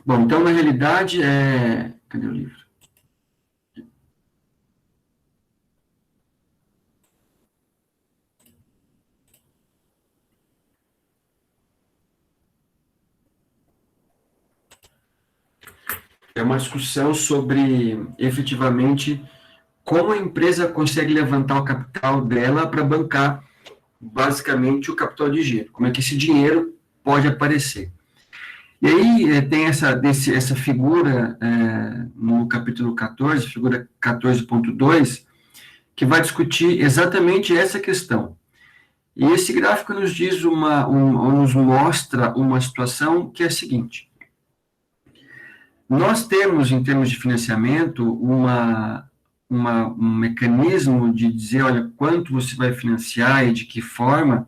Bom, então, na realidade, cadê o livro? É uma discussão sobre, efetivamente, como a empresa consegue levantar o capital dela para bancar, basicamente, o capital de giro. Como é que esse dinheiro pode aparecer. E aí tem essa figura no capítulo 14, figura 14.2, que vai discutir exatamente essa questão. E esse gráfico nos diz nos mostra uma situação que é a seguinte: nós temos, em termos de financiamento, um mecanismo de dizer, olha, quanto você vai financiar e de que forma,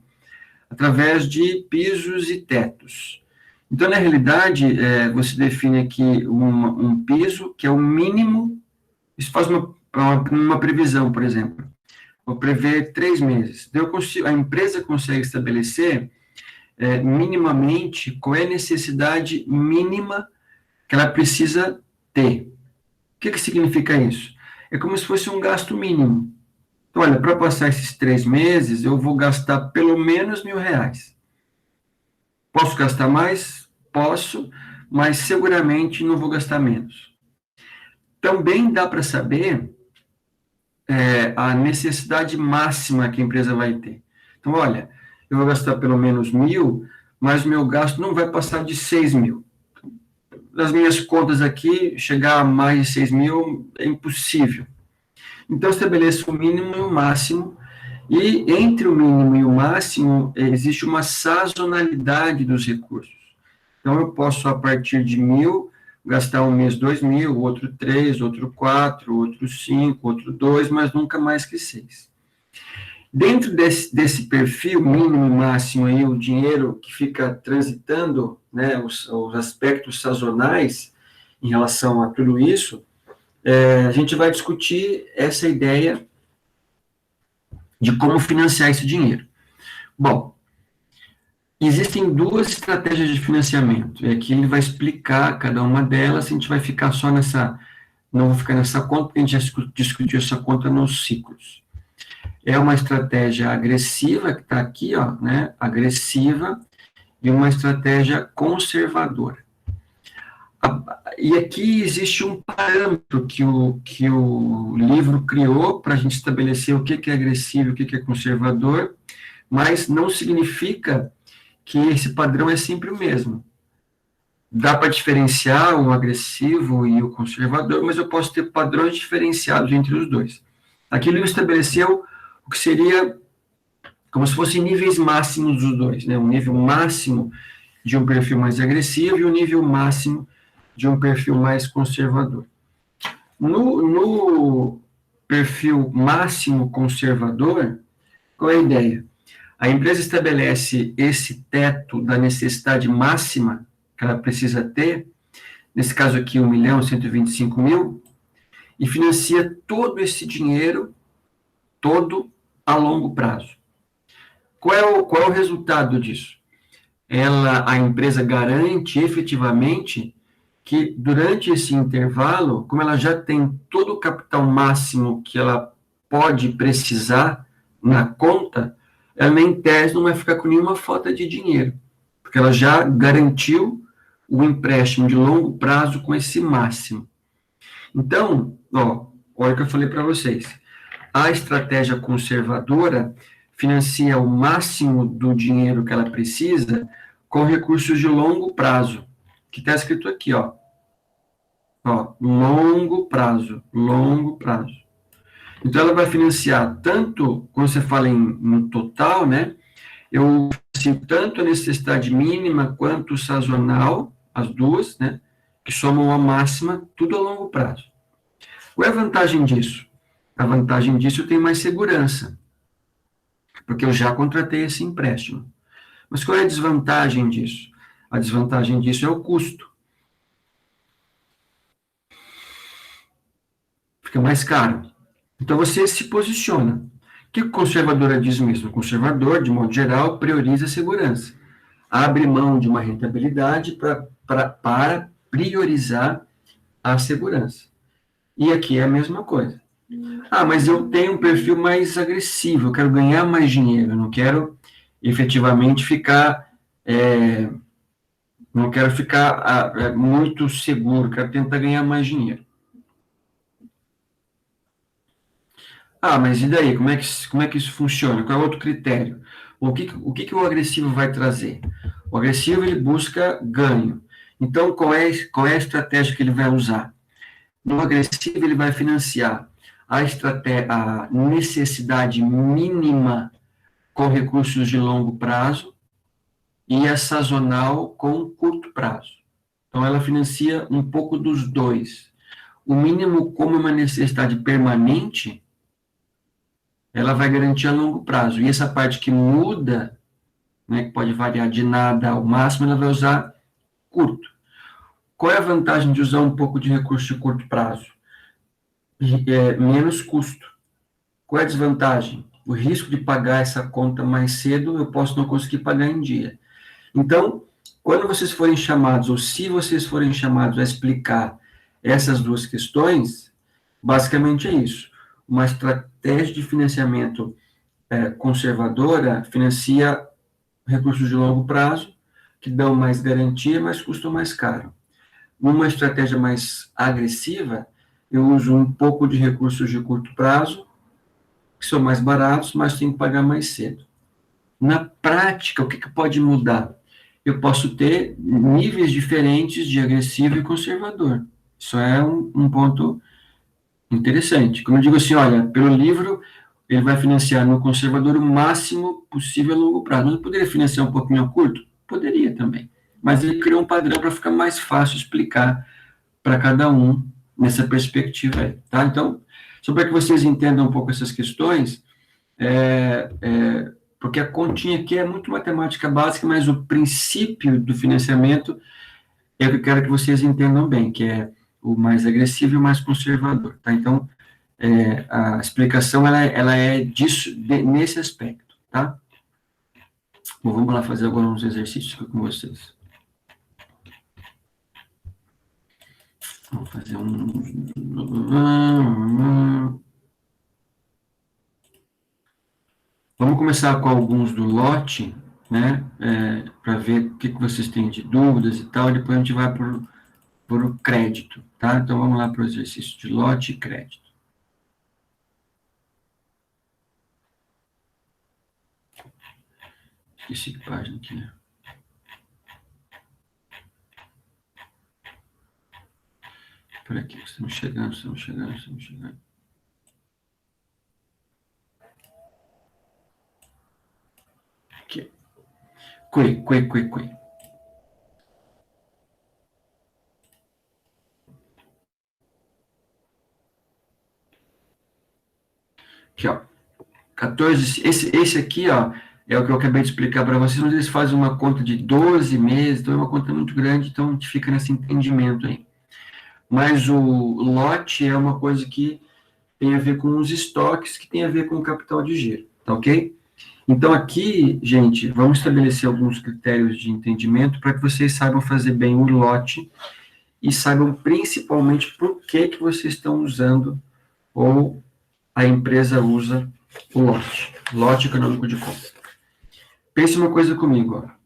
através de pisos e tetos. Então, na realidade, você define aqui um piso, que é o mínimo, isso faz uma previsão, por exemplo. Vou prever 3 meses. A empresa consegue estabelecer minimamente qual é a necessidade mínima que ela precisa ter. O que significa isso? É como se fosse um gasto mínimo. Então, olha, para passar esses 3 meses, eu vou gastar pelo menos R$ 1.000. Posso gastar mais? Posso, mas seguramente não vou gastar menos. Também dá para saber a necessidade máxima que a empresa vai ter. Então, olha, eu vou gastar pelo menos 1.000, mas o meu gasto não vai passar de 6.000. Nas minhas contas aqui, chegar a mais de 6.000 é impossível. Então, estabeleço o mínimo e o máximo, e entre o mínimo e o máximo, existe uma sazonalidade dos recursos. Então, eu posso, a partir de 1.000, gastar um mês 2.000, outro 3, outro 4, outro 5, outro 2, mas nunca mais que 6. Dentro desse perfil mínimo e máximo, aí, o dinheiro que fica transitando, né, os aspectos sazonais em relação a tudo isso, a gente vai discutir essa ideia de como financiar esse dinheiro. Bom, existem 2 estratégias de financiamento, e aqui ele vai explicar cada uma delas, a gente vai ficar só não vou ficar nessa conta, porque a gente já discutiu essa conta nos ciclos. É uma estratégia agressiva, que está aqui, ó, né, agressiva, e uma estratégia conservadora. E aqui existe um parâmetro que o livro criou para a gente estabelecer o que é agressivo e o que é conservador, mas não significa que esse padrão é sempre o mesmo. Dá para diferenciar o agressivo e o conservador, mas eu posso ter padrões diferenciados entre os dois. Aqui o livro estabeleceu o que seria como se fossem níveis máximos dos dois, né? Um nível máximo de um perfil mais agressivo e um nível máximo de um perfil mais conservador. No perfil máximo conservador, qual é a ideia? A empresa estabelece esse teto da necessidade máxima que ela precisa ter, nesse caso aqui, 1.125.000, e financia todo esse dinheiro, todo a longo prazo. Qual é o resultado disso? A empresa garante efetivamente que durante esse intervalo, como ela já tem todo o capital máximo que ela pode precisar na conta, ela, em tese, não vai ficar com nenhuma falta de dinheiro, porque ela já garantiu o empréstimo de longo prazo com esse máximo. Então, olha o que eu falei para vocês. A estratégia conservadora financia o máximo do dinheiro que ela precisa com recursos de longo prazo, que está escrito aqui, longo prazo. Então, ela vai financiar tanto, quando você fala no total, né, eu financio tanto a necessidade mínima quanto o sazonal, as duas, né, que somam a máxima, tudo a longo prazo. Qual é a vantagem disso? A vantagem disso, eu tenho mais segurança, porque eu já contratei esse empréstimo. Mas qual é a desvantagem disso? A desvantagem disso é o custo. Fica mais caro. Então, você se posiciona. O que o conservador diz mesmo? O conservador, de modo geral, prioriza a segurança. abre mão de uma rentabilidade para priorizar a segurança. E aqui é a mesma coisa. Ah, mas eu tenho um perfil mais agressivo, eu quero ganhar mais dinheiro, eu não quero efetivamente ficar, não quero ficar muito seguro, quero tentar ganhar mais dinheiro. Ah, mas e daí? Como é que isso funciona? Qual é o outro critério? O que o agressivo vai trazer? O agressivo, ele busca ganho. Então, qual é a estratégia que ele vai usar? No agressivo, ele vai financiar a necessidade mínima com recursos de longo prazo e a sazonal com curto prazo. Então, ela financia um pouco dos dois. O mínimo, como uma necessidade permanente, ela vai garantir a longo prazo. E essa parte que muda, né, que pode variar de nada ao máximo, ela vai usar curto. Qual é a vantagem de usar um pouco de recurso de curto prazo? Menos custo. Qual é a desvantagem? O risco de pagar essa conta mais cedo, eu posso não conseguir pagar em dia. Então, quando vocês forem chamados, ou se vocês forem chamados a explicar essas duas questões, basicamente é isso. Uma estratégia de financiamento conservadora financia recursos de longo prazo, que dão mais garantia, mas custam mais caro. Numa estratégia mais agressiva, eu uso um pouco de recursos de curto prazo, que são mais baratos, mas tenho que pagar mais cedo. Na prática, o que pode mudar? Eu posso ter níveis diferentes de agressivo e conservador. Isso é um ponto interessante. Quando eu digo assim, olha, pelo livro, ele vai financiar no conservador o máximo possível a longo prazo. Mas eu poderia financiar um pouquinho a curto? Poderia também. Mas ele criou um padrão para ficar mais fácil explicar para cada um nessa perspectiva aí, tá? Então, só para que vocês entendam um pouco essas questões, porque a continha aqui é muito matemática básica, mas o princípio do financiamento é o que eu quero que vocês entendam bem, que é o mais agressivo e o mais conservador, tá? Então, a explicação, ela é disso, nesse aspecto, tá? Bom, vamos lá fazer agora uns exercícios com vocês. Vamos fazer Vamos começar com alguns do lote, né? Para ver o que vocês têm de dúvidas e tal, e depois a gente vai por o crédito, tá? Então, vamos lá para o exercício de lote e crédito. Esqueci que página aqui, né? Por aqui, estamos chegando. Aqui. Coi. Aqui, ó. 14, esse aqui, ó, é o que eu acabei de explicar para vocês, mas eles fazem uma conta de 12 meses, então é uma conta muito grande, então a gente fica nesse entendimento aí. Mas o lote é uma coisa que tem a ver com os estoques, que tem a ver com o capital de giro, tá ok? Então aqui, gente, vamos estabelecer alguns critérios de entendimento para que vocês saibam fazer bem o lote e saibam principalmente por que vocês estão usando ou a empresa usa o lote econômico de compra. Pense uma coisa comigo, ó.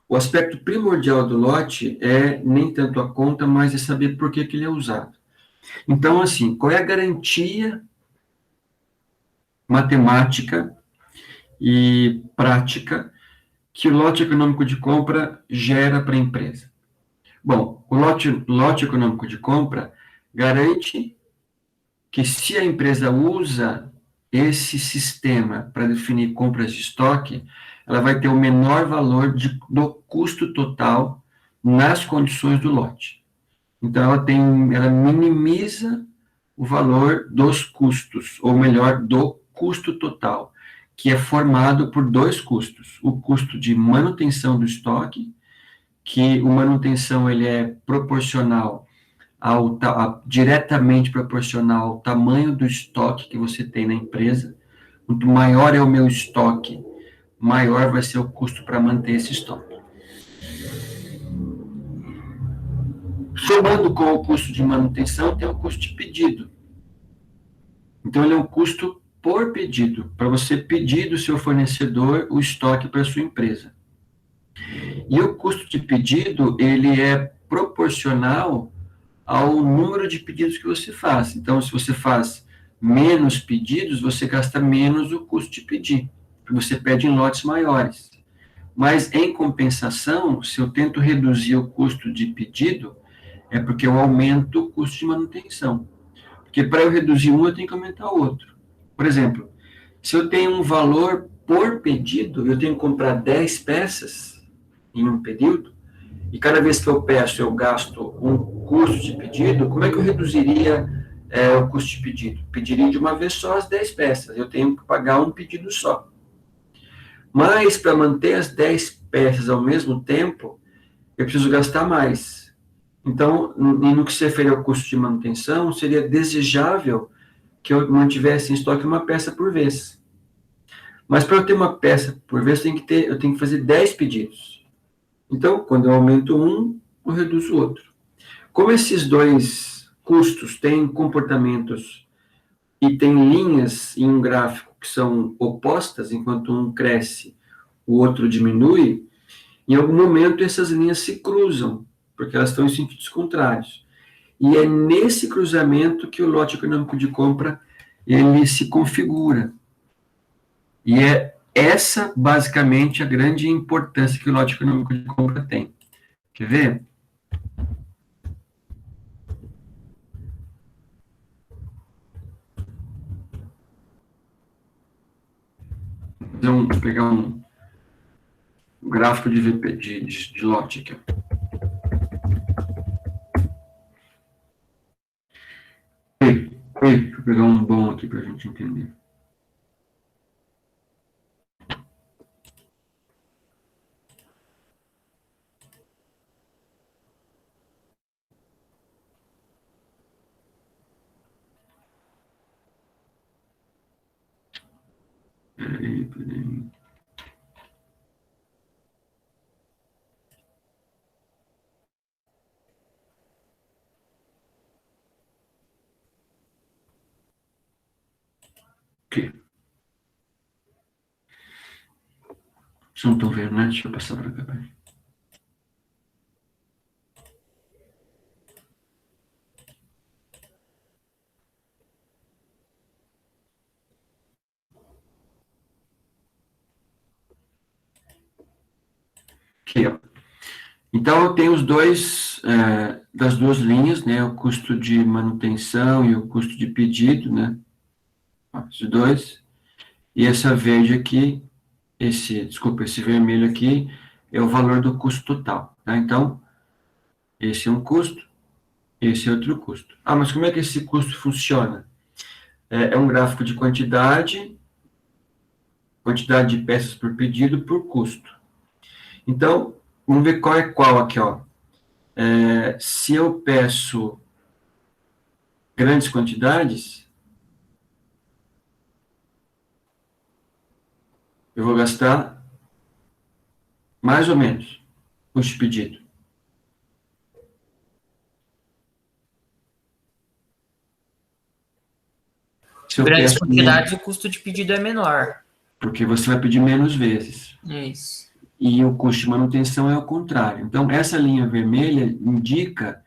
O aspecto primordial do lote é nem tanto a conta, mas é saber por que ele é usado. Então, assim, qual é a garantia matemática e prática que o lote econômico de compra gera para a empresa? Bom, o lote econômico de compra garante que se a empresa usa esse sistema para definir compras de estoque, ela vai ter o menor valor do custo total nas condições do lote. Então, ela minimiza o valor dos custos, ou melhor, do custo total, que é formado por dois custos. O custo de manutenção do estoque, que o manutenção ele é proporcional diretamente proporcional ao tamanho do estoque que você tem na empresa. Quanto maior é o meu estoque, maior vai ser o custo para manter esse estoque. Somando com o custo de manutenção, tem o custo de pedido. Então, ele é um custo por pedido, para você pedir do seu fornecedor o estoque para a sua empresa. E o custo de pedido, ele é proporcional ao número de pedidos que você faz. Então, se você faz menos pedidos, você gasta menos o custo de pedir, porque você pede em lotes maiores. Mas, em compensação, se eu tento reduzir o custo de pedido, é porque eu aumento o custo de manutenção. Porque para eu reduzir um, eu tenho que aumentar o outro. Por exemplo, se eu tenho um valor por pedido, eu tenho que comprar 10 peças em um período, e cada vez que eu peço, eu gasto um custo de pedido, como é que eu reduziria o custo de pedido? Pediria de uma vez só as 10 peças, eu tenho que pagar um pedido só. Mas, para manter as 10 peças ao mesmo tempo, eu preciso gastar mais. Então, no que se refere ao custo de manutenção, seria desejável que eu mantivesse em estoque uma peça por vez. Mas, para eu ter uma peça por vez, eu tenho que fazer 10 pedidos. Então, quando eu aumento um, eu reduzo o outro. Como esses dois custos têm comportamentos e têm linhas em um gráfico que são opostas, enquanto um cresce, o outro diminui, em algum momento essas linhas se cruzam, porque elas estão em sentidos contrários. E é nesse cruzamento que o lote econômico de compra ele se configura. E é essa, basicamente, a grande importância que o lote econômico de compra tem. Quer ver? Vou pegar um gráfico de VP, de lote aqui. Deixa eu pegar um bom aqui para a gente entender. Peraí. Aqui. Vocês não estão vendo, né? Deixa eu passar para cá. Aqui, ó. Então, eu tenho os dois, das duas linhas, né? O custo de manutenção e o custo de pedido, né? Os dois. E essa verde aqui, esse vermelho aqui, é o valor do custo total, tá? Então, esse é um custo, esse é outro custo. Ah, mas como é que esse custo funciona? É um gráfico de quantidade de peças por pedido por custo. Então, vamos ver qual é qual aqui, ó. Se eu peço grandes quantidades, eu vou gastar mais ou menos custo de pedido. Grandes quantidades, o custo de pedido é menor. Porque você vai pedir menos vezes. Isso. E o custo de manutenção é o contrário. Então, essa linha vermelha indica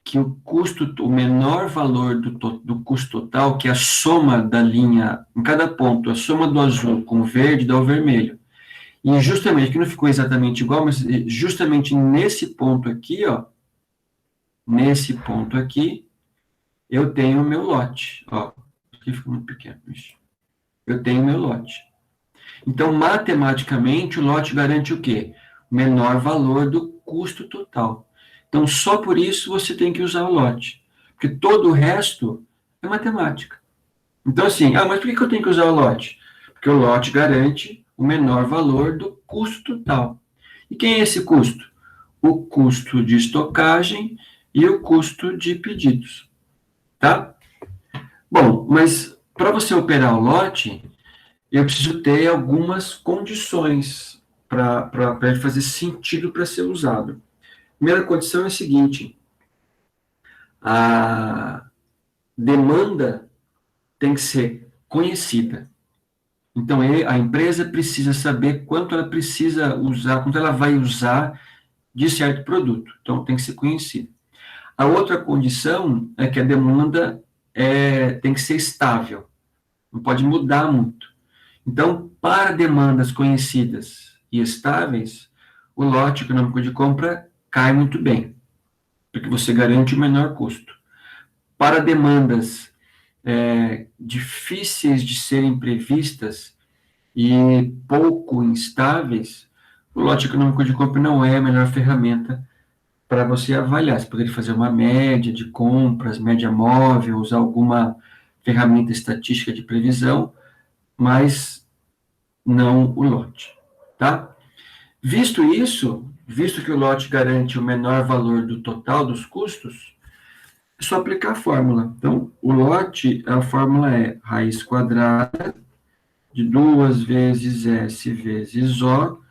que o menor valor do custo total, que é a soma da linha, em cada ponto, a soma do azul com o verde dá o vermelho. E justamente, aqui não ficou exatamente igual, mas justamente nesse ponto aqui, ó, nesse ponto aqui, eu tenho o meu lote. Ó, aqui ficou muito pequeno, bicho. Eu tenho o meu lote. Então, matematicamente, o lote garante o quê? O menor valor do custo total. Então, só por isso você tem que usar o lote. Porque todo o resto é matemática. Então, assim, mas por que eu tenho que usar o lote? Porque o lote garante o menor valor do custo total. E quem é esse custo? O custo de estocagem e o custo de pedidos. Tá? Bom, mas para você operar o lote, eu preciso ter algumas condições para ele fazer sentido para ser usado. Primeira condição é a seguinte: a demanda tem que ser conhecida. Então, a empresa precisa saber quanto ela precisa usar, quanto ela vai usar de certo produto. Então, tem que ser conhecida. A outra condição é que a demanda tem que ser estável, não pode mudar muito. Então, para demandas conhecidas e estáveis, o lote econômico de compra cai muito bem, porque você garante o menor custo. Para demandas difíceis de serem previstas e pouco instáveis, o lote econômico de compra não é a melhor ferramenta para você avaliar. Você poderia fazer uma média de compras, média móvel, usar alguma ferramenta estatística de previsão, mas não o lote, tá? Visto isso, visto que o lote garante o menor valor do total dos custos, é só aplicar a fórmula. Então, o lote, a fórmula é raiz quadrada de 2 vezes S vezes O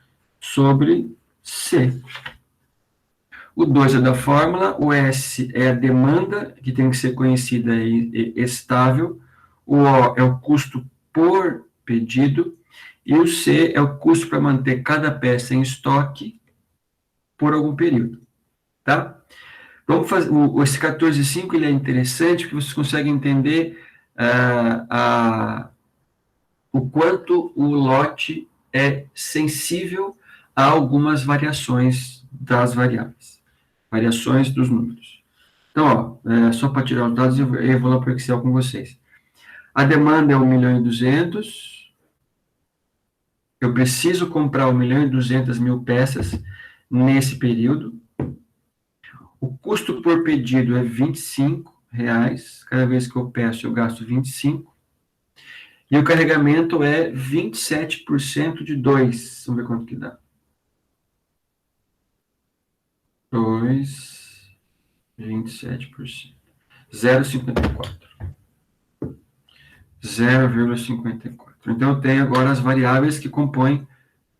sobre C. O 2 é da fórmula, o S é a demanda, que tem que ser conhecida e estável, o O é o custo por pedido, e o C é o custo para manter cada peça em estoque por algum período, tá? Vamos fazer, esse 14,5 ele é interessante porque vocês conseguem entender o quanto o lote é sensível a algumas variações das variáveis, variações dos números. Então, só para tirar os dados, eu vou lá para o Excel com vocês. A demanda é 1.200.000, eu preciso comprar 1.200.000 peças nesse período. O custo por pedido é R$ 25. Cada vez que eu peço, eu gasto 25. E o carregamento é 27% de 2. Vamos ver quanto que dá. 2, 27%. 0,54. 0,54. Então, eu tenho agora as variáveis que compõem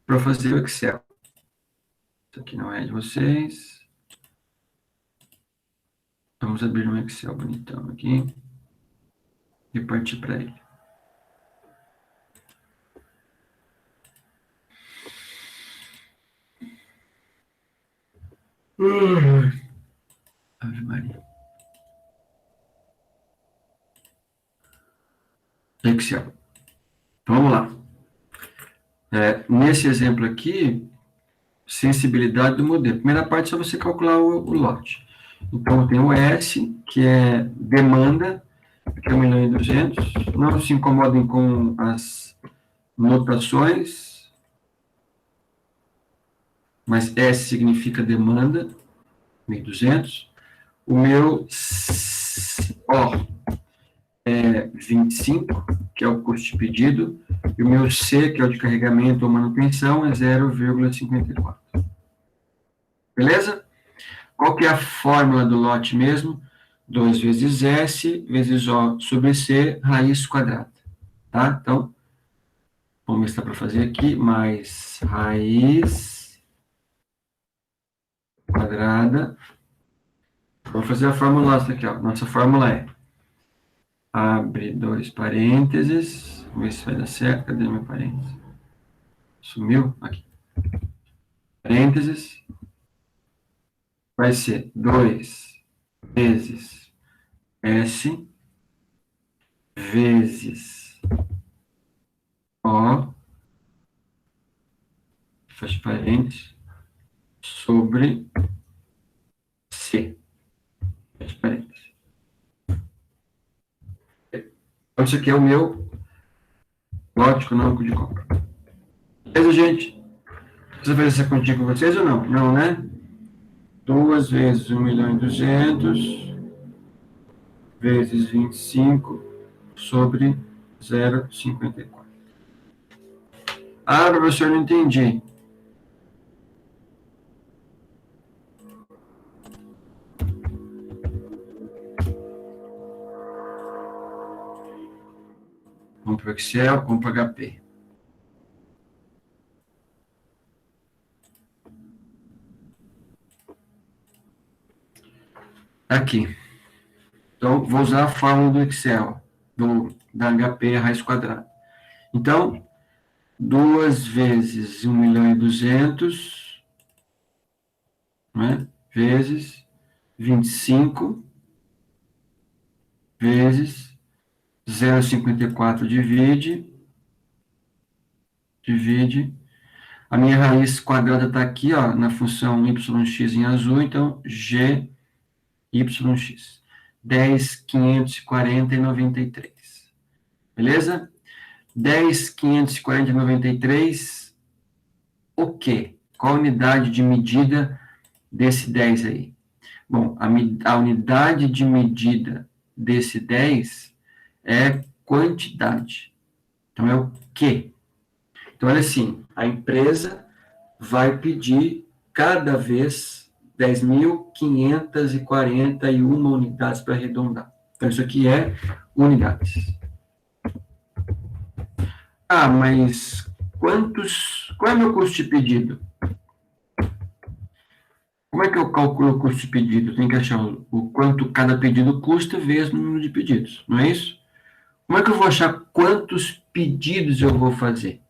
para fazer o Excel. Isso aqui não é de vocês. Vamos abrir um Excel bonitão aqui e partir para ele. Ave Maria. Excel. Vamos lá. Nesse exemplo aqui, sensibilidade do modelo. Primeira parte é só você calcular o lote. Então, tem o S, que é demanda, que é 1.200.000. Não se incomodem com as notações, mas S significa demanda, 1.200. O meu O é 25, que é o custo de pedido, e o meu C, que é o de carregamento ou manutenção, é 0,54. Beleza? Qual que é a fórmula do lote mesmo? 2 vezes S vezes O sobre C, raiz quadrada. Tá? Então, vamos ver se dá para fazer aqui. Mais raiz quadrada. Vamos fazer a fórmula nossa aqui. Ó. Nossa fórmula é, abre 2 parênteses. Vamos ver se vai dar certo. Cadê meu parênteses? Sumiu? Aqui. Parênteses. Vai ser 2 vezes S vezes O, fecha parênteses, sobre C, fecha parênteses. Então, isso aqui é o meu lote econômico de compra. Beleza, gente? Precisa fazer essa continha com vocês ou não? Não, né? 2 vezes 1.200.000 vezes 25 sobre 0,54. Ah, professor, não entendi. Vamos para o Excel, vamos para o HP. Aqui. Então, vou usar a fórmula do Excel, da HP raiz quadrada. Então, 2 vezes 1.200.000, né? Vezes 25, vezes 0,54, divide. A minha raiz quadrada está aqui, ó, na função yx em azul, então g yx. 10.540,93. Beleza? 10.540,93. O quê? Qual a unidade de medida desse 10 aí? Bom, a unidade de medida desse 10 é quantidade. Então, é o quê? Então, olha assim, a empresa vai pedir cada vez 10.541 unidades para arredondar. Então, isso aqui é unidades. Ah, mas qual é o meu custo de pedido? Como é que eu calculo o custo de pedido? Tem que achar o quanto cada pedido custa vezes o número de pedidos, não é isso? Como é que eu vou achar quantos pedidos eu vou fazer?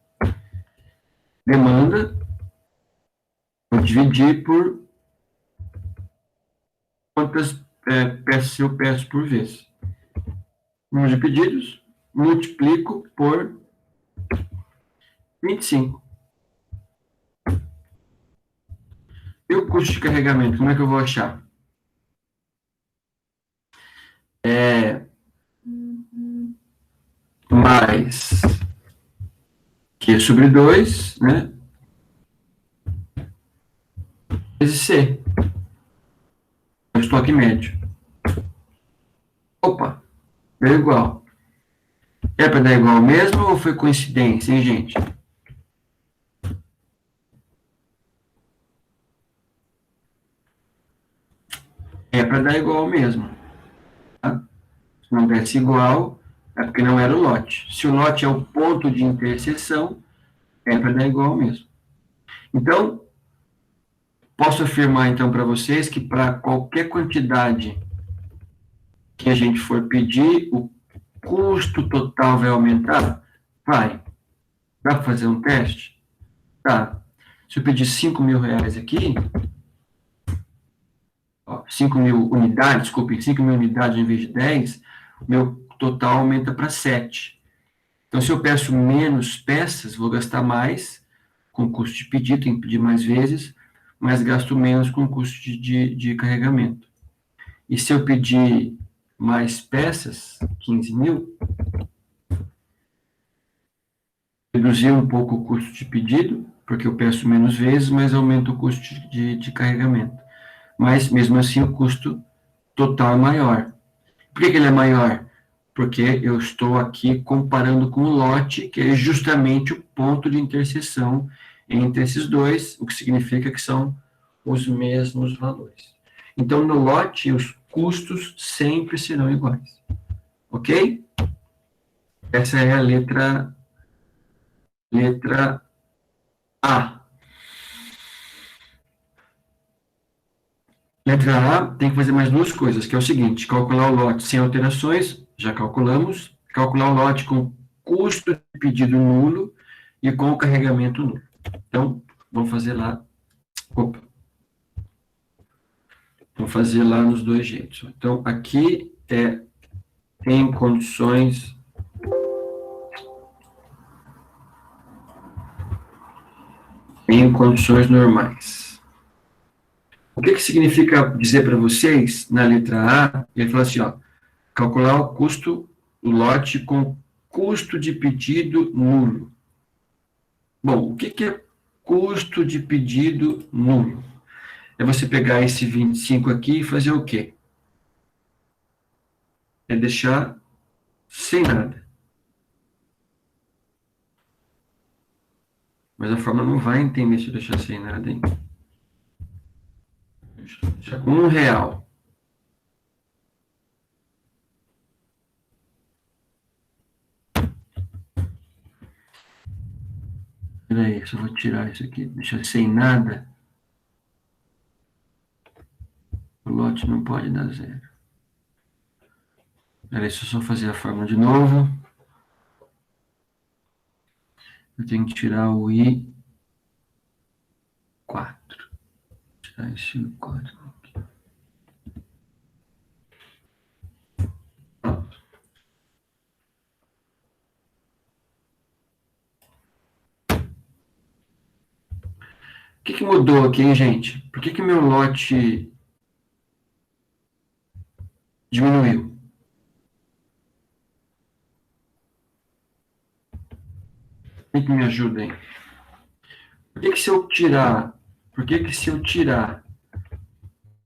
Demanda, vou dividir por quantas peças eu peço por vez. Número de pedidos, multiplico por 25. E o custo de carregamento, como é que eu vou achar? Mais Q sobre 2, né? Vezes C, o estoque médio. Opa, deu igual. É para dar igual mesmo ou foi coincidência, hein, gente? É para dar igual mesmo. Tá? Se não desse igual, é porque não era o lote. Se o lote é o ponto de interseção, é para dar igual mesmo. Então, posso afirmar então para vocês que para qualquer quantidade que a gente for pedir, o custo total vai aumentar? Vai. Dá para fazer um teste? Tá. Se eu pedir 5 mil reais aqui, 5 mil unidades, desculpe, 5 mil unidades em vez de 10, meu total aumenta para 7. Então, se eu peço menos peças, vou gastar mais com custo de pedido, tenho que pedir mais vezes, mas gasto menos com custo de carregamento. E se eu pedir mais peças, 15 mil, reduzir um pouco o custo de pedido, porque eu peço menos vezes, mas aumento o custo de carregamento. Mas, mesmo assim, o custo total é maior. Por que ele é maior? Porque eu estou aqui comparando com o lote, que é justamente o ponto de interseção entre esses dois, o que significa que são os mesmos valores. Então, no lote, os custos sempre serão iguais. Ok? Essa é a letra A. Letra A tem que fazer mais duas coisas, que é o seguinte: calcular o lote sem alterações, já calculamos, calcular o lote com custo de pedido nulo e com o carregamento nulo. Então, vamos fazer lá. Opa, vamos fazer lá nos dois jeitos. Então, aqui é em condições normais. O que significa dizer para vocês, na letra A, ele fala assim, ó, calcular o custo, o lote com custo de pedido nulo. Bom, o que é custo de pedido nulo? É você pegar esse 25 aqui e fazer o quê? É deixar sem nada. Mas a forma não vai entender se eu deixar sem nada, hein? Deixa com R$1. Peraí, só vou tirar isso aqui. Deixar sem nada. O lote não pode dar 0. Peraí, deixa eu só fazer a fórmula de novo. Eu tenho que tirar o I4. Tirar esse I4 aqui. Pronto. O que mudou aqui, hein, gente? Por que meu lote diminuiu? Quem que me ajuda aí? Por que se eu tirar,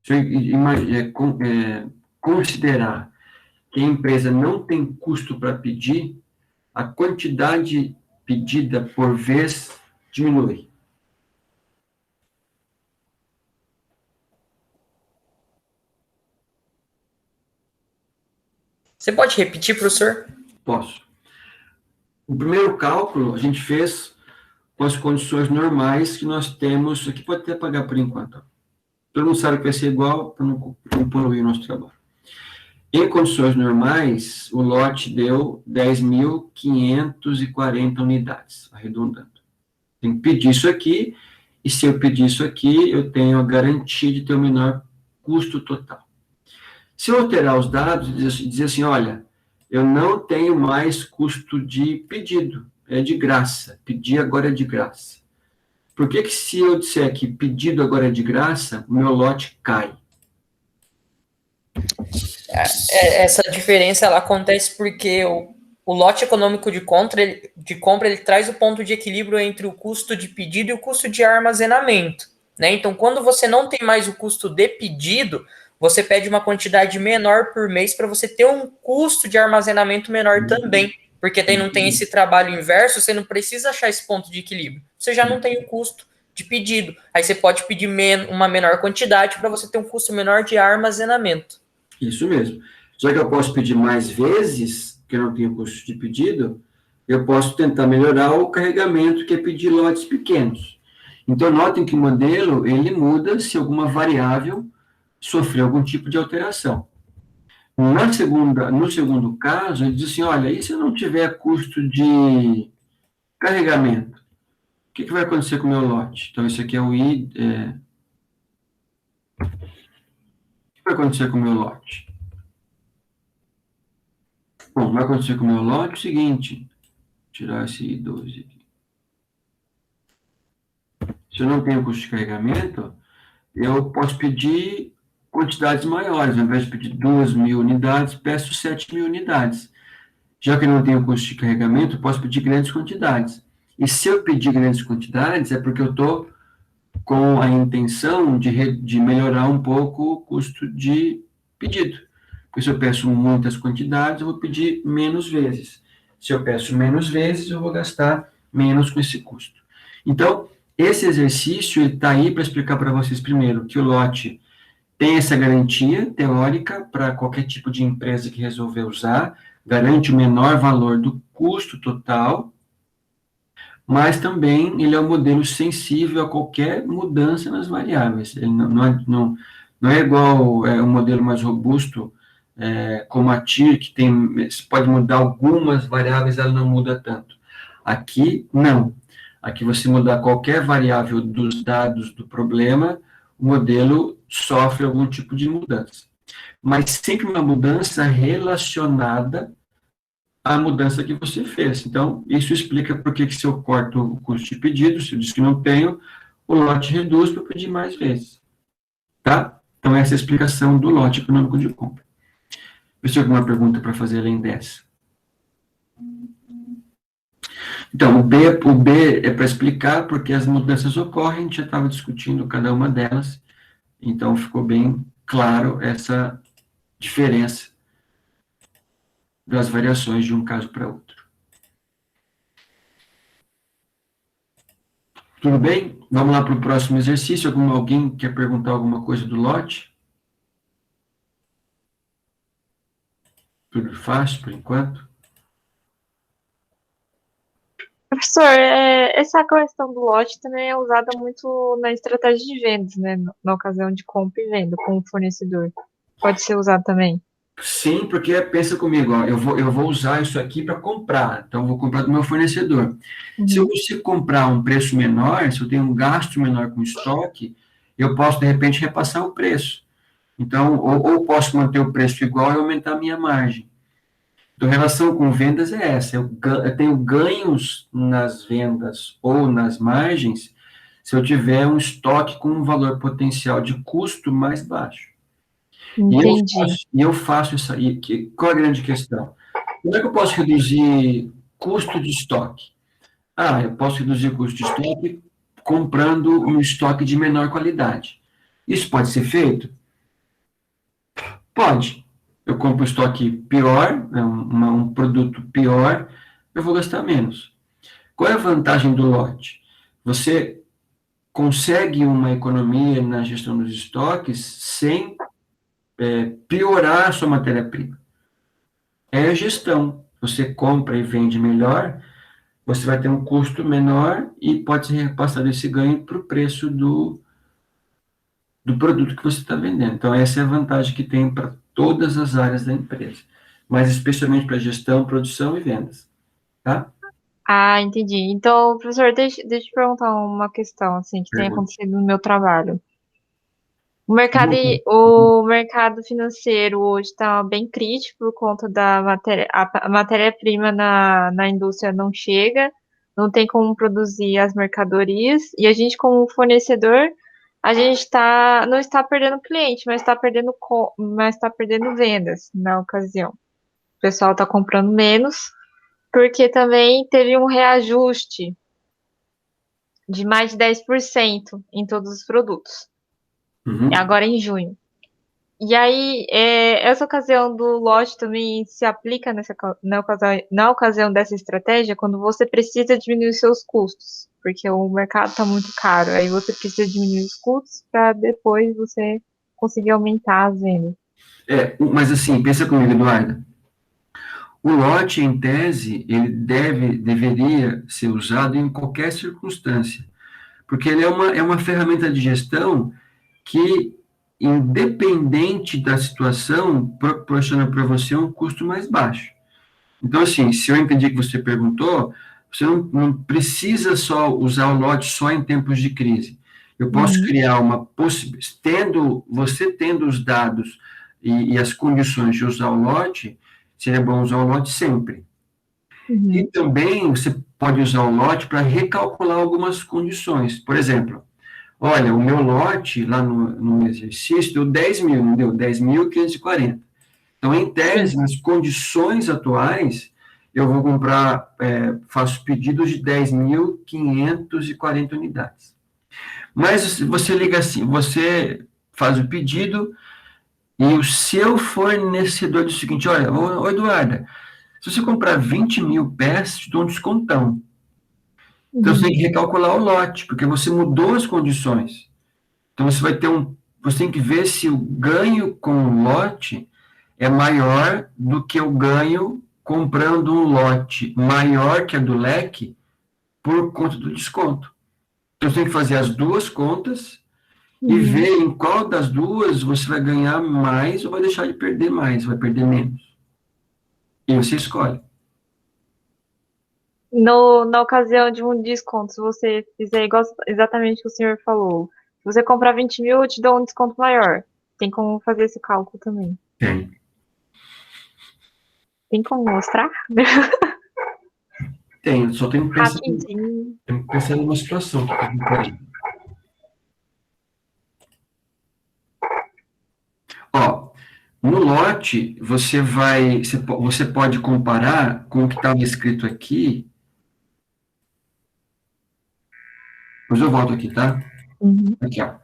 se eu considerar que a empresa não tem custo para pedir, a quantidade pedida por vez diminui? Você pode repetir, professor? Posso. O primeiro cálculo a gente fez com as condições normais que nós temos, aqui pode até apagar por enquanto. Todo mundo sabe que vai ser igual para não poluir o nosso trabalho. Em condições normais, o lote deu 10.540 unidades, arredondando. Tem que pedir isso aqui, e se eu pedir isso aqui, eu tenho a garantia de ter o menor custo total. Se eu alterar os dados e dizer assim, olha, eu não tenho mais custo de pedido, é de graça, pedir agora é de graça. Por que se eu disser que pedido agora é de graça, o meu lote cai? Essa diferença ela acontece porque o lote econômico de compra ele traz o ponto de equilíbrio entre o custo de pedido e o custo de armazenamento, né? Então, quando você não tem mais o custo de pedido, você pede uma quantidade menor por mês para você ter um custo de armazenamento menor também, porque daí não tem esse trabalho inverso, você não precisa achar esse ponto de equilíbrio. Você já não tem o custo de pedido. Aí você pode pedir uma menor quantidade para você ter um custo menor de armazenamento. Isso mesmo. Já que eu posso pedir mais vezes, que eu não tenho custo de pedido, eu posso tentar melhorar o carregamento, que é pedir lotes pequenos. Então, notem que o modelo, ele muda se alguma variável sofrer algum tipo de alteração. No segundo caso, ele diz assim, olha, e se eu não tiver custo de carregamento? O que vai acontecer com o meu lote? Então, esse aqui é o I... O que vai acontecer com o meu lote? Bom, vai acontecer com o meu lote o seguinte, tirar esse I12 aqui. Se eu não tenho custo de carregamento, eu posso pedir quantidades maiores. Ao invés de pedir 2.000 unidades, peço 7.000 unidades. Já que eu não tenho custo de carregamento, eu posso pedir grandes quantidades. E se eu pedir grandes quantidades, é porque eu estou com a intenção de melhorar um pouco o custo de pedido. Porque se eu peço muitas quantidades, eu vou pedir menos vezes. Se eu peço menos vezes, eu vou gastar menos com esse custo. Então, esse exercício está aí para explicar para vocês, primeiro, que o lote tem essa garantia teórica para qualquer tipo de empresa que resolver usar, garante o menor valor do custo total, mas também ele é um modelo sensível a qualquer mudança nas variáveis. Ele não é igual um modelo mais robusto, como a TIR, que pode mudar algumas variáveis, ela não muda tanto. Aqui, não. Aqui, você mudar qualquer variável dos dados do problema, o modelo sofre algum tipo de mudança. Mas sempre uma mudança relacionada à mudança que você fez. Então, isso explica por que se eu corto o custo de pedido, se eu diz que não tenho, o lote reduz para pedir mais vezes. Tá? Então, essa é a explicação do lote econômico de compra. Você tem alguma pergunta para fazer além dessa? Então, o B é para explicar porque as mudanças ocorrem, a gente já estava discutindo cada uma delas, então ficou bem claro essa diferença das variações de um caso para outro. Tudo bem? Vamos lá para o próximo exercício. Alguém quer perguntar alguma coisa do lote? Tudo fácil, por enquanto? Professor, essa questão do lote também é usada muito na estratégia de vendas, né? Na ocasião de compra e venda com o fornecedor. Pode ser usado também. Sim, porque pensa comigo, ó, eu vou usar isso aqui para comprar, então eu vou comprar do meu fornecedor. Se eu Uhum. consigo comprar um preço menor, se eu tenho um gasto menor com estoque, eu posso, de repente, repassar o preço. Então, ou posso manter o preço igual e aumentar a minha margem. Então, a relação com vendas é essa, eu tenho ganhos nas vendas ou nas margens se eu tiver um estoque com um valor potencial de custo mais baixo. Entendi. E eu faço isso aí. Qual é a grande questão? Como é que eu posso reduzir custo de estoque? Ah, eu posso reduzir o custo de estoque comprando um estoque de menor qualidade. Isso pode ser feito? Pode. Eu compro um estoque pior, um produto pior, eu vou gastar menos. Qual é a vantagem do lote? Você consegue uma economia na gestão dos estoques sem piorar a sua matéria-prima. É a gestão. Você compra e vende melhor, você vai ter um custo menor e pode ser repassado esse ganho para o preço do produto que você está vendendo. Então, essa é a vantagem que tem para todas as áreas da empresa, mas especialmente para gestão, produção e vendas. Tá? Ah, entendi. Então, professor, deixa eu te perguntar uma questão, assim, que tem Pergunta. acontecido no meu trabalho. O mercado financeiro hoje está bem crítico por conta da matéria, a matéria-prima na indústria não chega, não tem como produzir as mercadorias, e a gente, como fornecedor, a gente não está perdendo cliente, mas está perdendo vendas na ocasião. O pessoal está comprando menos, porque também teve um reajuste de mais de 10% em todos os produtos, Uhum. agora em junho. E aí, essa ocasião do lote também se aplica na ocasião dessa estratégia, quando você precisa diminuir os seus custos, porque o mercado está muito caro, aí você precisa diminuir os custos para depois você conseguir aumentar as vendas. Mas assim, pensa comigo, Eduardo. O lote, em tese, ele deveria ser usado em qualquer circunstância, porque ele é uma ferramenta de gestão que, independente da situação, proporciona para você um custo mais baixo. Então, assim, se eu entendi que você perguntou, você não precisa só usar o lote só em tempos de crise. Eu posso Uhum, criar uma possibilidade, você tendo os dados e as condições de usar o lote, seria bom usar o lote sempre. E uhum, também você pode usar o lote para recalcular algumas condições. Por exemplo, olha, o meu lote lá no exercício deu 10 mil, não deu? 10.540. Então, em tese, sim. nas condições atuais, eu vou comprar, faço pedidos de 10.540 unidades. Mas você liga assim, você faz o pedido e o seu fornecedor diz o seguinte, olha, ô Eduarda, se você comprar 20 mil peças, te dou um descontão. Então, você tem Uhum, que recalcular o lote, porque você mudou as condições. Então, você tem que ver se o ganho com o lote é maior do que o ganho comprando um lote maior que a do leque por conta do desconto. Então, você tem que fazer as duas contas e uhum. ver em qual das duas você vai ganhar mais ou vai deixar de perder mais, vai perder menos. E você escolhe. Na ocasião de um desconto, se você fizer igual exatamente o que o senhor falou, se você comprar 20 mil, eu te dou um desconto maior. Tem como fazer esse cálculo também. Tem. Tem como mostrar? Tem, só Rapidinho. tenho que pensar numa situação que eu. Ó, no lote, você pode comparar com o que estava escrito aqui. Depois eu volto aqui, tá? Uhum. Aqui, ó.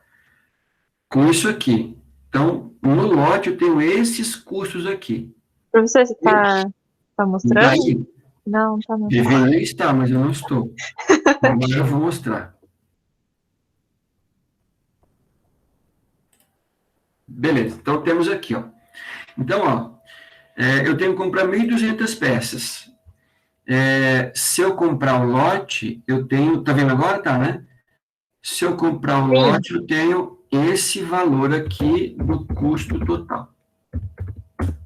Com isso aqui. Então, no lote eu tenho esses custos aqui. Professor, você tá E tá mostrando? aí. Não, tá não. Deveria estar, mas eu não estou. Agora eu vou mostrar. Beleza, então temos aqui, ó. Então, ó, eu tenho que comprar 1.200 peças. se eu comprar um lote, eu tenho, tá vendo agora? Tá, né? Se eu comprar um Sim. lote, eu tenho esse valor aqui do custo total.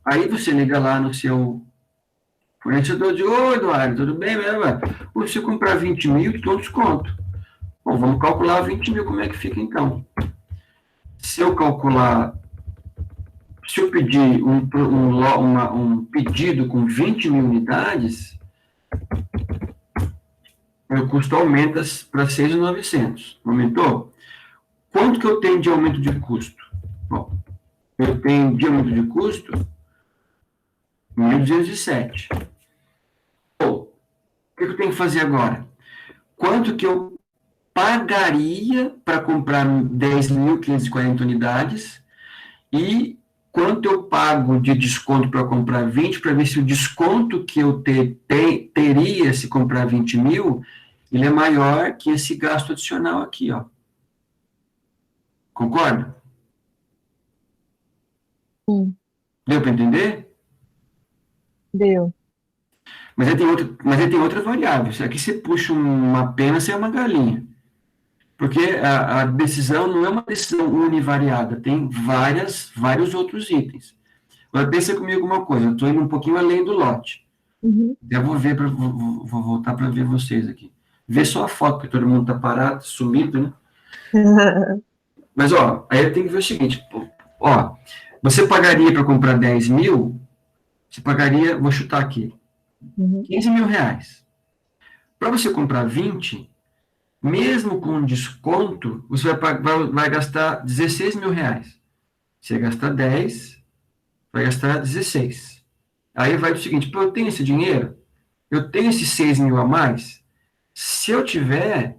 Aí você liga lá no seu fornecedor e diz, ô Eduardo, tudo bem? Se eu comprar 20 mil, tu dá um desconto. Bom, vamos calcular 20 mil, como é que fica então? Se eu pedir um pedido com 20 mil unidades, meu custo aumenta para 6.900. Aumentou? Quanto que eu tenho de aumento de custo? Bom, eu tenho de aumento de custo 1.207. O que eu tenho que fazer agora? Quanto que eu pagaria para comprar 10.540 unidades e quanto eu pago de desconto para comprar 20, para ver se o desconto que eu teria se comprar 20 mil, ele é maior que esse gasto adicional aqui, ó. Concorda? Sim, Deu para entender? deu. Mas aí tem outras variáveis. Aqui você puxa uma pena, você é uma galinha. Porque a decisão não é uma decisão univariada, tem vários outros itens. Agora, pensa comigo uma coisa, eu estou indo um pouquinho além do lote. Uhum. Eu vou voltar para ver vocês aqui. Vê só a foto, porque todo mundo está parado, sumido, né? Mas, ó, aí eu tenho que ver o seguinte, ó, você pagaria para comprar 10 mil, você pagaria, vou chutar aqui, Uhum. 15 mil reais. Para você comprar 20, mesmo com desconto, você vai gastar 16 mil reais. Você gasta 10, vai gastar 16. Aí vai o seguinte, pô, eu tenho esse dinheiro? Eu tenho esses 6 mil a mais? Se eu tiver,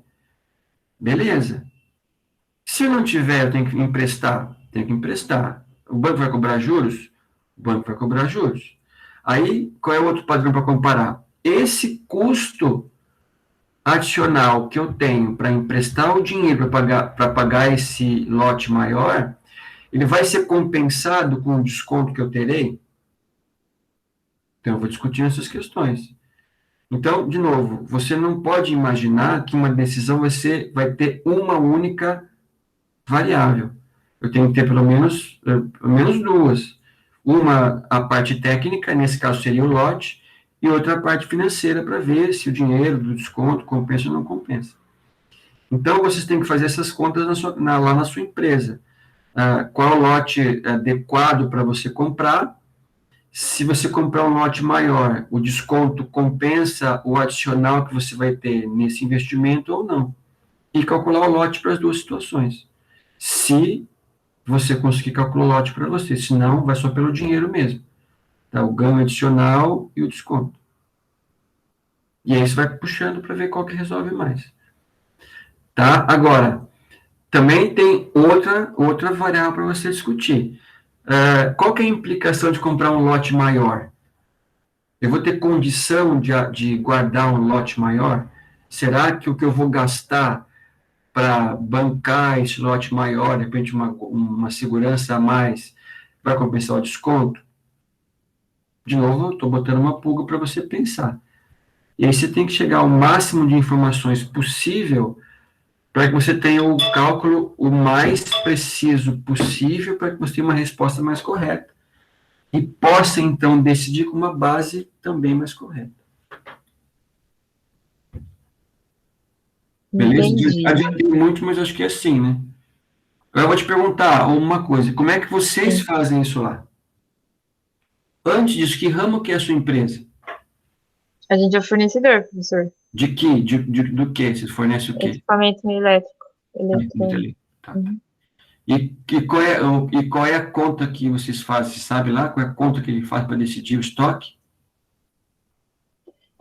beleza. Se eu não tiver, eu tenho que emprestar? Tenho que emprestar. O banco vai cobrar juros? O banco vai cobrar juros. Aí, qual é o outro padrão para comparar? Esse custo adicional que eu tenho para emprestar o dinheiro para pagar esse lote maior, ele vai ser compensado com o desconto que eu terei? Então, eu vou discutir essas questões. Então, de novo, você não pode imaginar que uma decisão vai ter uma única variável. Eu tenho que ter pelo menos duas. Uma, a parte técnica, nesse caso seria o lote, e outra, a parte financeira, para ver se o dinheiro do desconto compensa ou não compensa. Então, vocês têm que fazer essas contas lá na sua empresa. Qual é o lote adequado para você comprar? Se você comprar um lote maior, o desconto compensa o adicional que você vai ter nesse investimento ou não. E calcular o lote para as duas situações. Se você conseguir calcular o lote para você, senão vai só pelo dinheiro mesmo. Tá? O ganho adicional e o desconto. E aí você vai puxando para ver qual que resolve mais. Tá? Agora, também tem outra variável para você discutir. Qual que é a implicação de comprar um lote maior? Eu vou ter condição de guardar um lote maior? Será que o que eu vou gastar para bancar esse lote maior, de repente uma segurança a mais, vai compensar o desconto? De novo, estou botando uma pulga para você pensar. E aí você tem que chegar ao máximo de informações possível para que você tenha o cálculo o mais preciso possível para que você tenha uma resposta mais correta e possa, então, decidir com uma base também mais correta. Beleza? Entendi. Adiantei muito, mas acho que é assim, né? Agora eu vou te perguntar uma coisa. Como é que vocês fazem isso lá? Antes disso, que ramo que é a sua empresa? A gente é fornecedor, professor. De que? Do que? Vocês fornecem o quê? Equipamento elétrico, eletrônico. Tá. Uhum. E qual é a conta que vocês fazem? Você sabe lá qual é a conta que ele faz para decidir o estoque?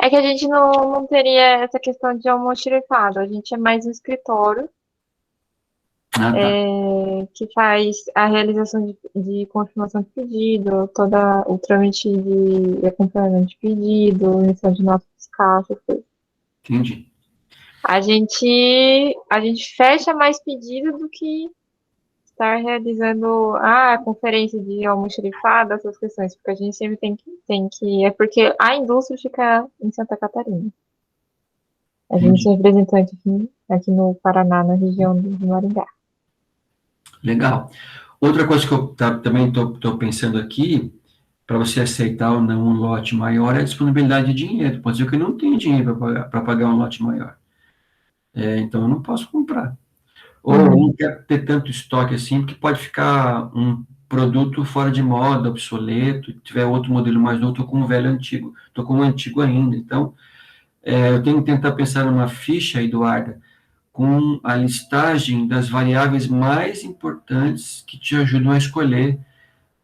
É que a gente não teria essa questão de almoxarifado. A gente é mais um escritório Ah, tá. que faz a realização de confirmação de pedido, todo o trâmite de acompanhamento de pedido, emissão de nota fiscal, essas coisas. Entendi. A gente fecha mais pedido do que estar realizando a conferência de almoxarifado, essas questões, porque a gente sempre tem que. É porque a indústria fica em Santa Catarina. A gente é representante aqui no Paraná, na região de Maringá. Legal. Outra coisa que eu também estou pensando aqui, para você aceitar ou não um lote maior, é a disponibilidade de dinheiro. Pode ser que eu não tenha dinheiro para pagar um lote maior. Então, eu não posso comprar. Ou não quero ter tanto estoque assim, porque pode ficar um produto fora de moda, obsoleto, tiver outro modelo mais novo, estou com um velho antigo, estou com um antigo ainda. Então, eu tenho que tentar pensar numa ficha, Eduarda, com a listagem das variáveis mais importantes que te ajudam a escolher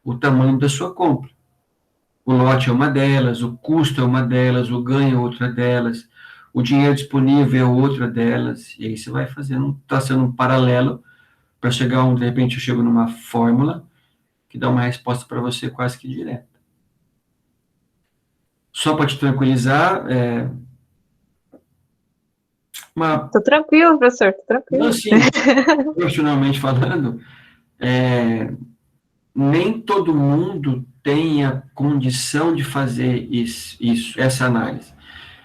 o tamanho da sua compra. O lote é uma delas, o custo é uma delas, o ganho é outra delas, o dinheiro disponível é outra delas, e aí você vai fazendo, está sendo um paralelo para chegar, de repente eu chego numa fórmula que dá uma resposta para você quase que direta. Só para te tranquilizar, Tô tranquilo, professor, tô tranquilo. assim, profissionalmente falando, nem todo mundo tem a condição de fazer essa análise.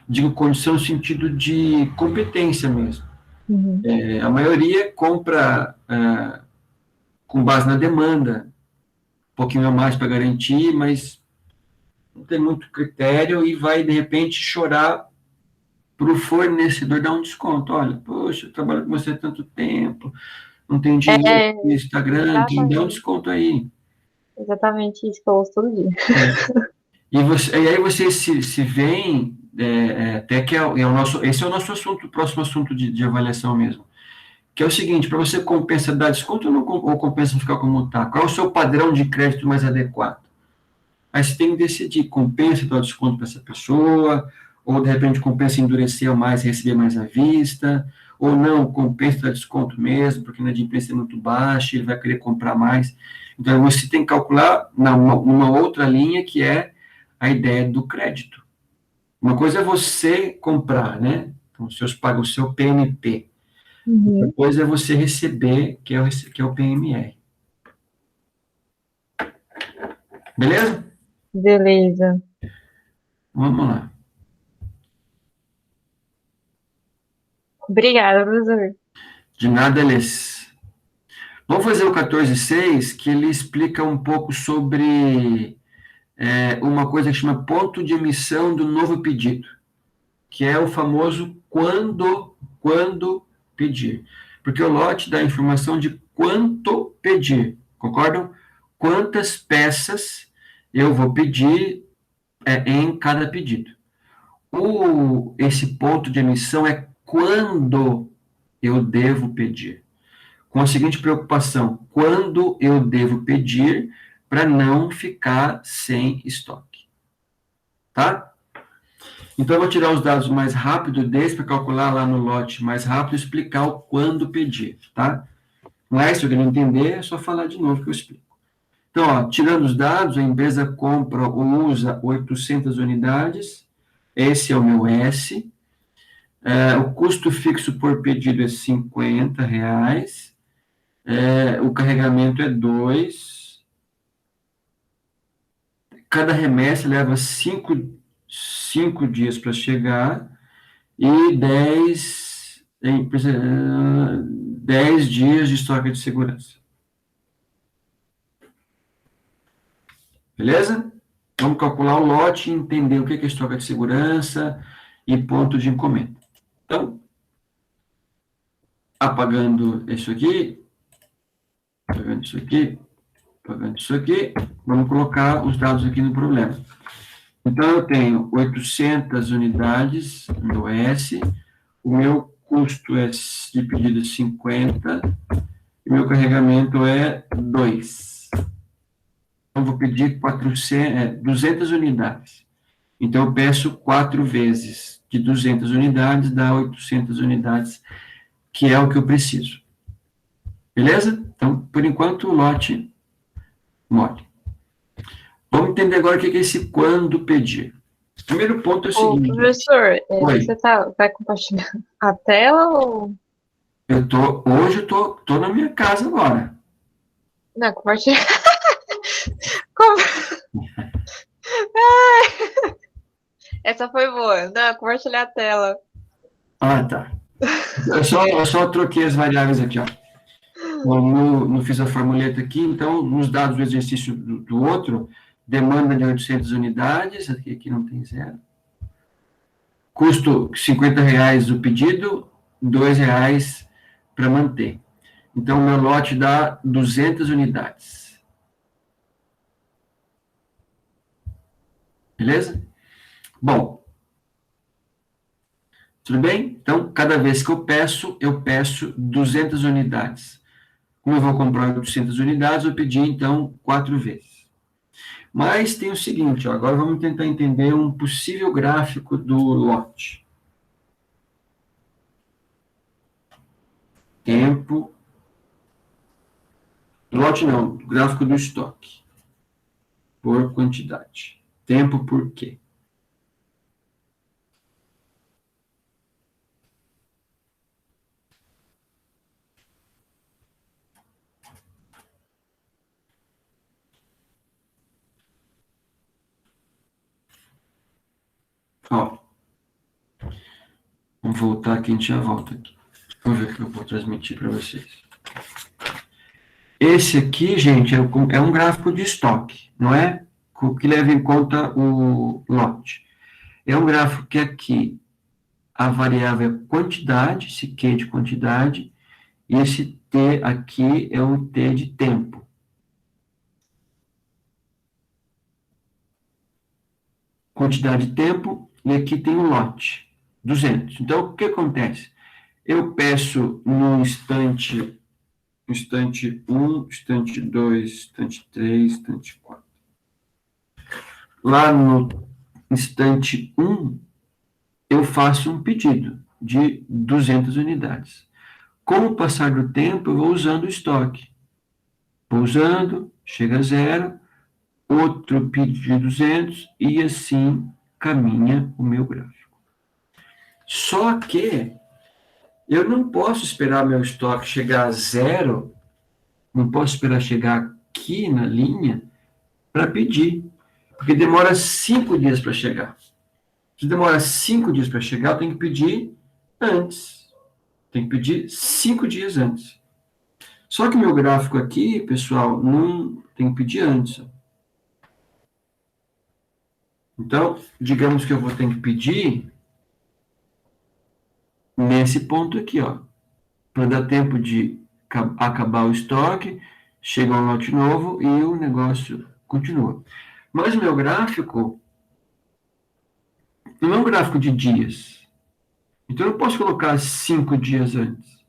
Digo condição no sentido de competência mesmo. A maioria compra com base na demanda, um pouquinho a mais para garantir, mas não tem muito critério e vai, de repente, chorar para o fornecedor dar um desconto. Olha, poxa, eu trabalho com você há tanto tempo, não tenho dinheiro no Instagram, quem dá um desconto aí. Exatamente isso que eu ouço todo dia. E aí você se vem, até que esse é o nosso assunto, o próximo assunto de avaliação mesmo, que é o seguinte: para você compensa dar desconto ou compensa ficar como está? Qual é o seu padrão de crédito mais adequado? Aí você tem que decidir, compensa dar desconto para essa pessoa, ou de repente compensa endurecer mais e receber mais à vista, ou não, compensa dar desconto mesmo, porque a inadimplência é muito baixa, ele vai querer comprar mais. Então, você tem que calcular numa outra linha, que é a ideia do crédito. Uma coisa é você comprar, né? Então, os seus pagam o seu PNP. Outra coisa é você receber, que é o PMR. Beleza? Beleza. Vamos lá. Obrigada, professor. De nada, Elis. Vamos fazer o 14.6, que ele explica um pouco sobre uma coisa que chama ponto de emissão do novo pedido, que é o famoso quando pedir. Porque o lote dá a informação de quanto pedir, concordam? Quantas peças eu vou pedir em cada pedido. Esse ponto de emissão é quando eu devo pedir. Com a seguinte preocupação: quando eu devo pedir para não ficar sem estoque. Tá? Então, eu vou tirar os dados mais rápido desse para calcular lá no lote mais rápido e explicar o quando pedir, tá? Mas, se alguém não entender, é só falar de novo que eu explico. Então, ó, tirando os dados, a empresa compra ou usa 800 unidades, esse é o meu S. O custo fixo por pedido é R$50. O carregamento é 2. Cada remessa leva 5 dias para chegar e 10 dias de estoque de segurança. Beleza? Vamos calcular o lote e entender o que é estoque de segurança e ponto de encomenda. Então, apagando isso aqui, apagando isso aqui, vamos colocar os dados aqui no problema. Então, eu tenho 800 unidades no S, o meu custo de pedido é 50, e meu carregamento é 2. Então, eu vou pedir 200 unidades. Então, eu peço 4 vezes de 200 unidades, dá 800 unidades, que é o que eu preciso. Beleza? Então, por enquanto, o lote mole. Vamos entender agora o que é esse quando pedir. O primeiro ponto é o seguinte. Professor, você vai compartilhar a tela ou... Hoje eu tô na minha casa agora. Não, compartilhar. Com- Essa foi boa. Não, compartilhar a tela. Ah, tá. Eu só troquei as variáveis aqui, ó. Não fiz a formuleta aqui, então, nos dados do exercício do outro, demanda de 800 unidades, aqui não tem zero. Custo R$ 50 o pedido, R$ 2 para manter. Então, meu lote dá 200 unidades. Beleza? Bom, tudo bem? Então, cada vez que eu peço 200 unidades. Como eu vou comprar 800 unidades, eu pedi, então, 4 vezes. Mas tem o seguinte, ó, agora vamos tentar entender um possível gráfico do lote. Tempo. Lote não, gráfico do estoque. Por quantidade. Tempo por quê? Ó, vamos voltar aqui, a gente já volta aqui. Vamos ver o que eu vou transmitir para vocês. Esse aqui, gente, é um gráfico de estoque, não é? Que leva em conta o lote. É um gráfico que aqui a variável é quantidade, esse Q de quantidade, e esse T aqui é o T de tempo. Quantidade de tempo, e aqui tem o lote, 200. Então, o que acontece? Eu peço no instante 1, instante 2, instante 3, instante 4. Lá no instante 1, eu faço um pedido de 200 unidades. Com o passar do tempo, eu vou usando o estoque. Vou usando, chega a zero, outro pedido de 200, e assim caminha o meu gráfico. Só que eu não posso esperar meu estoque chegar a zero, não posso esperar chegar aqui na linha para pedir, porque demora 5 dias para chegar. Se demora 5 dias para chegar, eu tenho que pedir antes. Tem que pedir 5 dias antes. Só que meu gráfico aqui, pessoal, não tem que pedir antes. Então, digamos que eu vou ter que pedir nesse ponto aqui, ó, para dar tempo de acabar o estoque, chega um lote novo e o negócio continua. Mas o meu gráfico não é um gráfico de dias. Então, eu não posso colocar 5 dias antes.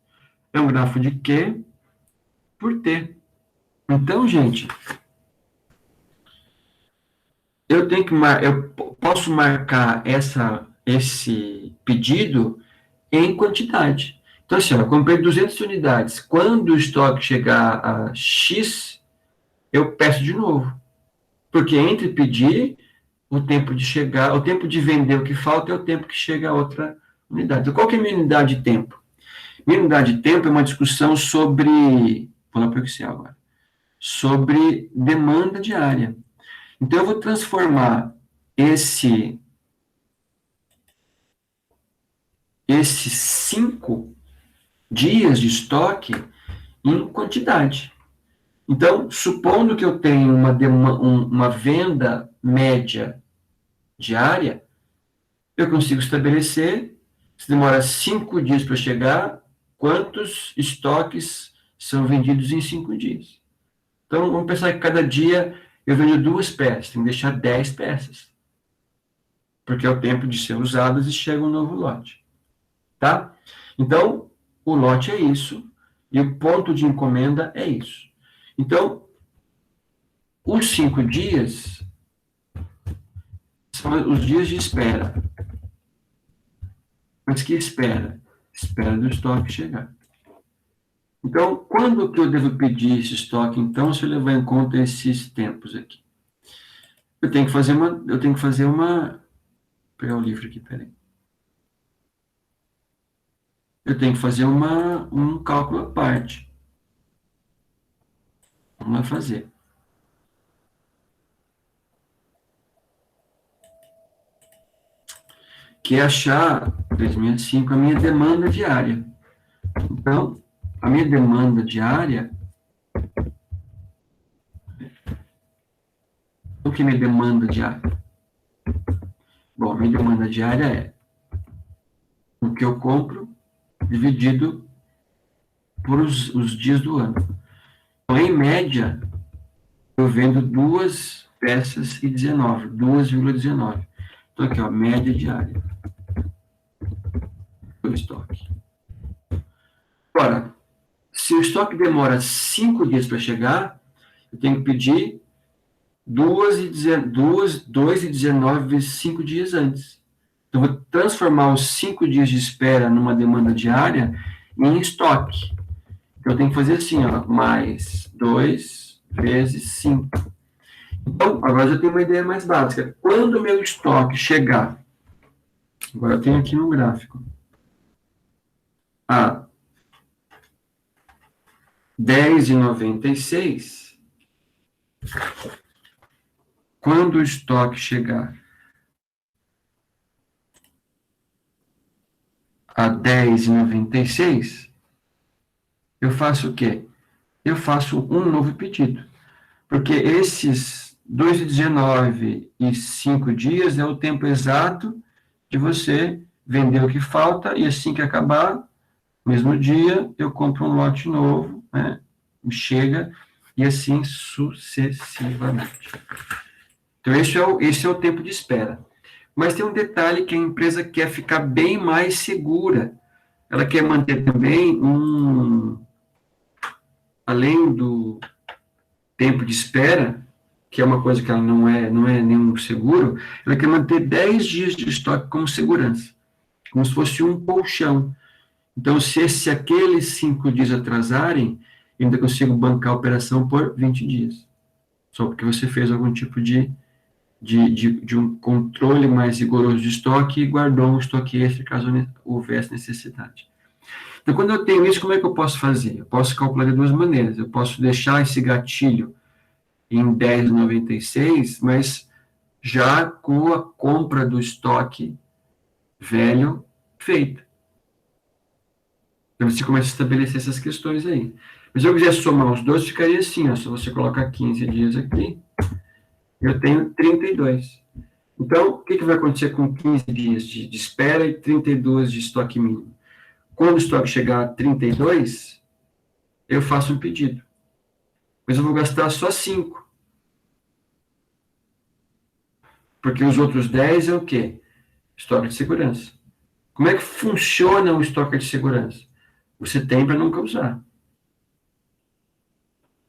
É um gráfico de Q por T. Então, gente, eu posso marcar esse pedido em quantidade. Então, assim, eu comprei 200 unidades. Quando o estoque chegar a X, eu peço de novo. Porque entre pedir, o tempo de chegar, o tempo de vender o que falta é o tempo que chega a outra unidade. Então, qual que é a minha unidade de tempo? Minha unidade de tempo é uma discussão sobre, vou lá para o Excel agora, sobre demanda diária. Então, eu vou transformar esses 5 dias de estoque em quantidade. Então, supondo que eu tenho uma venda média diária, eu consigo estabelecer, se demora 5 dias para chegar, quantos estoques são vendidos em 5 dias. Então, vamos pensar que cada dia eu vendo 2 peças, tem que deixar 10 peças. Porque é o tempo de ser usadas e chega um novo lote. Tá? Então, o lote é isso, e o ponto de encomenda é isso. Então, os 5 dias são os dias de espera. Mas que espera? Espera do estoque chegar. Então, quando que eu devo pedir esse estoque, então, se eu levar em conta esses tempos aqui? Eu tenho que fazer uma, vou pegar o livro aqui, peraí. Eu tenho que fazer um cálculo à parte. Vamos lá fazer. Que é achar, 365, a minha demanda diária. Então, a minha demanda diária... O que é minha demanda diária? Bom, a minha demanda diária é o que eu compro dividido por os dias do ano. Então, em média, eu vendo 2 peças e 19, 2,19. Então, aqui, ó, média diária do estoque. Agora, se o estoque demora 5 dias para chegar, eu tenho que pedir 2,19 vezes 5 dias antes. Então, vou transformar os 5 dias de espera numa demanda diária em estoque. Então, eu tenho que fazer assim, ó, mais 2 vezes 5. Então, agora já tenho uma ideia mais básica. Quando o meu estoque chegar, agora eu tenho aqui no gráfico, a 10,96, quando o estoque chegar a 10,96, eu faço o quê? Eu faço um novo pedido. Porque esses 2,19 e 5 dias é o tempo exato de você vender o que falta, e assim que acabar, mesmo dia, eu compro um lote novo, né? Chega, e assim sucessivamente. Então, esse é o tempo de espera. Mas tem um detalhe que a empresa quer ficar bem mais segura. Ela quer manter também além do tempo de espera, que é uma coisa que ela não é nenhum seguro, ela quer manter 10 dias de estoque como segurança, como se fosse um colchão. Então, se aqueles 5 dias atrasarem, eu ainda consigo bancar a operação por 20 dias. Só porque você fez algum tipo de um controle mais rigoroso de estoque e guardou um estoque extra caso houvesse necessidade. Então, quando eu tenho isso, como é que eu posso fazer? Eu posso calcular de 2 maneiras. Eu posso deixar esse gatilho em 10,96, mas já com a compra do estoque velho feita. Então, você começa a estabelecer essas questões aí. Mas se eu quiser somar os dois, ficaria assim, ó, se você colocar 15 dias aqui, eu tenho 32. Então, o que vai acontecer com 15 dias de espera e 32 de estoque mínimo? Quando o estoque chegar a 32, eu faço um pedido. Mas eu vou gastar só 5. Porque os outros 10 é o quê? Estoque de segurança. Como é que funciona o estoque de segurança? Você tem para nunca usar.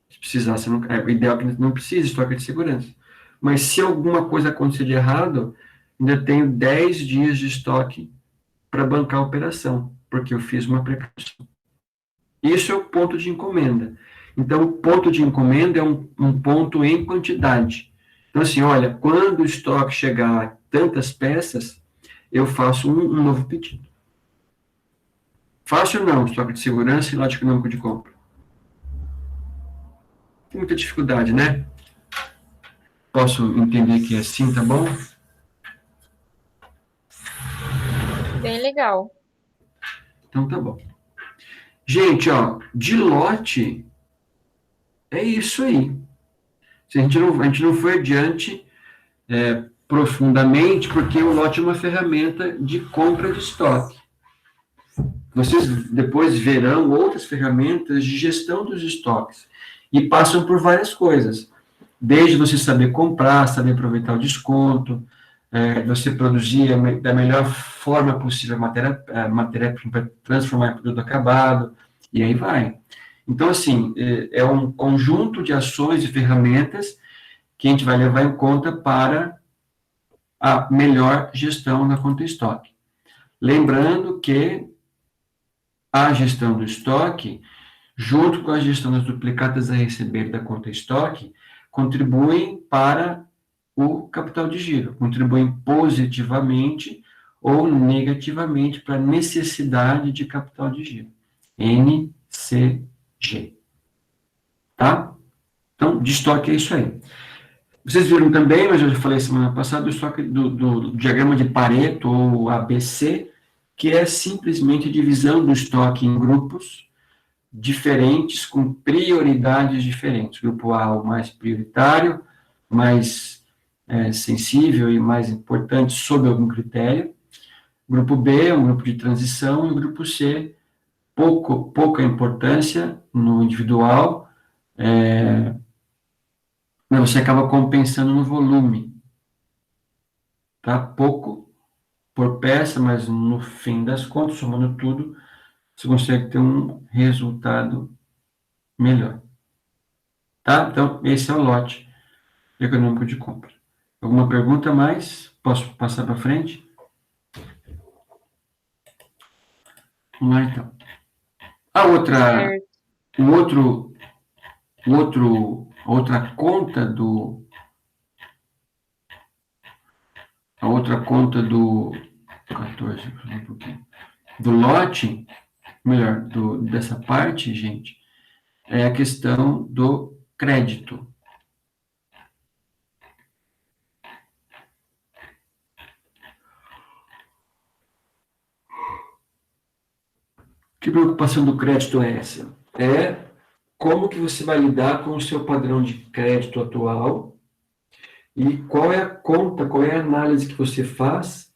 Se precisar, você não, o ideal é que não precise estoque de segurança. Mas se alguma coisa acontecer de errado, ainda tenho 10 dias de estoque para bancar a operação, porque eu fiz uma precaução. Isso é o ponto de encomenda. Então, o ponto de encomenda é um ponto em quantidade. Então, assim, olha, quando o estoque chegar a tantas peças, eu faço um novo pedido. Fácil não, estoque de segurança e lote econômico de compra. Tem muita dificuldade, né? Posso entender que é assim, tá bom? Bem legal. Então tá bom. Gente, ó, de lote, é isso aí. A gente não foi adiante profundamente, porque o lote é uma ferramenta de compra de estoque. Vocês depois verão outras ferramentas de gestão dos estoques, e passam por várias coisas. Desde você saber comprar, saber aproveitar o desconto, você produzir da melhor forma possível a matéria-prima para transformar em produto acabado, e aí vai. Então, assim, é um conjunto de ações e ferramentas que a gente vai levar em conta para a melhor gestão da conta estoque. Lembrando que a gestão do estoque, junto com a gestão das duplicatas a receber da conta estoque, contribuem para o capital de giro, contribuem positivamente ou negativamente para a necessidade de capital de giro, NCG. Tá? Então, de estoque é isso aí. Vocês viram também, mas eu já falei semana passada, do estoque do diagrama de Pareto, ou ABC, que é simplesmente a divisão do estoque em grupos diferentes, com prioridades diferentes. Grupo A, o mais prioritário, mais sensível e mais importante sob algum critério. Grupo B, um grupo de transição, e o grupo C, pouca importância no individual, mas você acaba compensando no volume, tá? Pouco por peça, mas no fim das contas, somando tudo, você consegue ter um resultado melhor, tá? Então, esse é o lote econômico de compra. Alguma pergunta mais? Posso passar para frente? Vamos lá, então. Certo. Outra conta do 14, um pouquinho, do lote, melhor, dessa parte, gente, é a questão do crédito. Que preocupação do crédito é essa? É como que você vai lidar com o seu padrão de crédito atual e qual é a conta, qual é a análise que você faz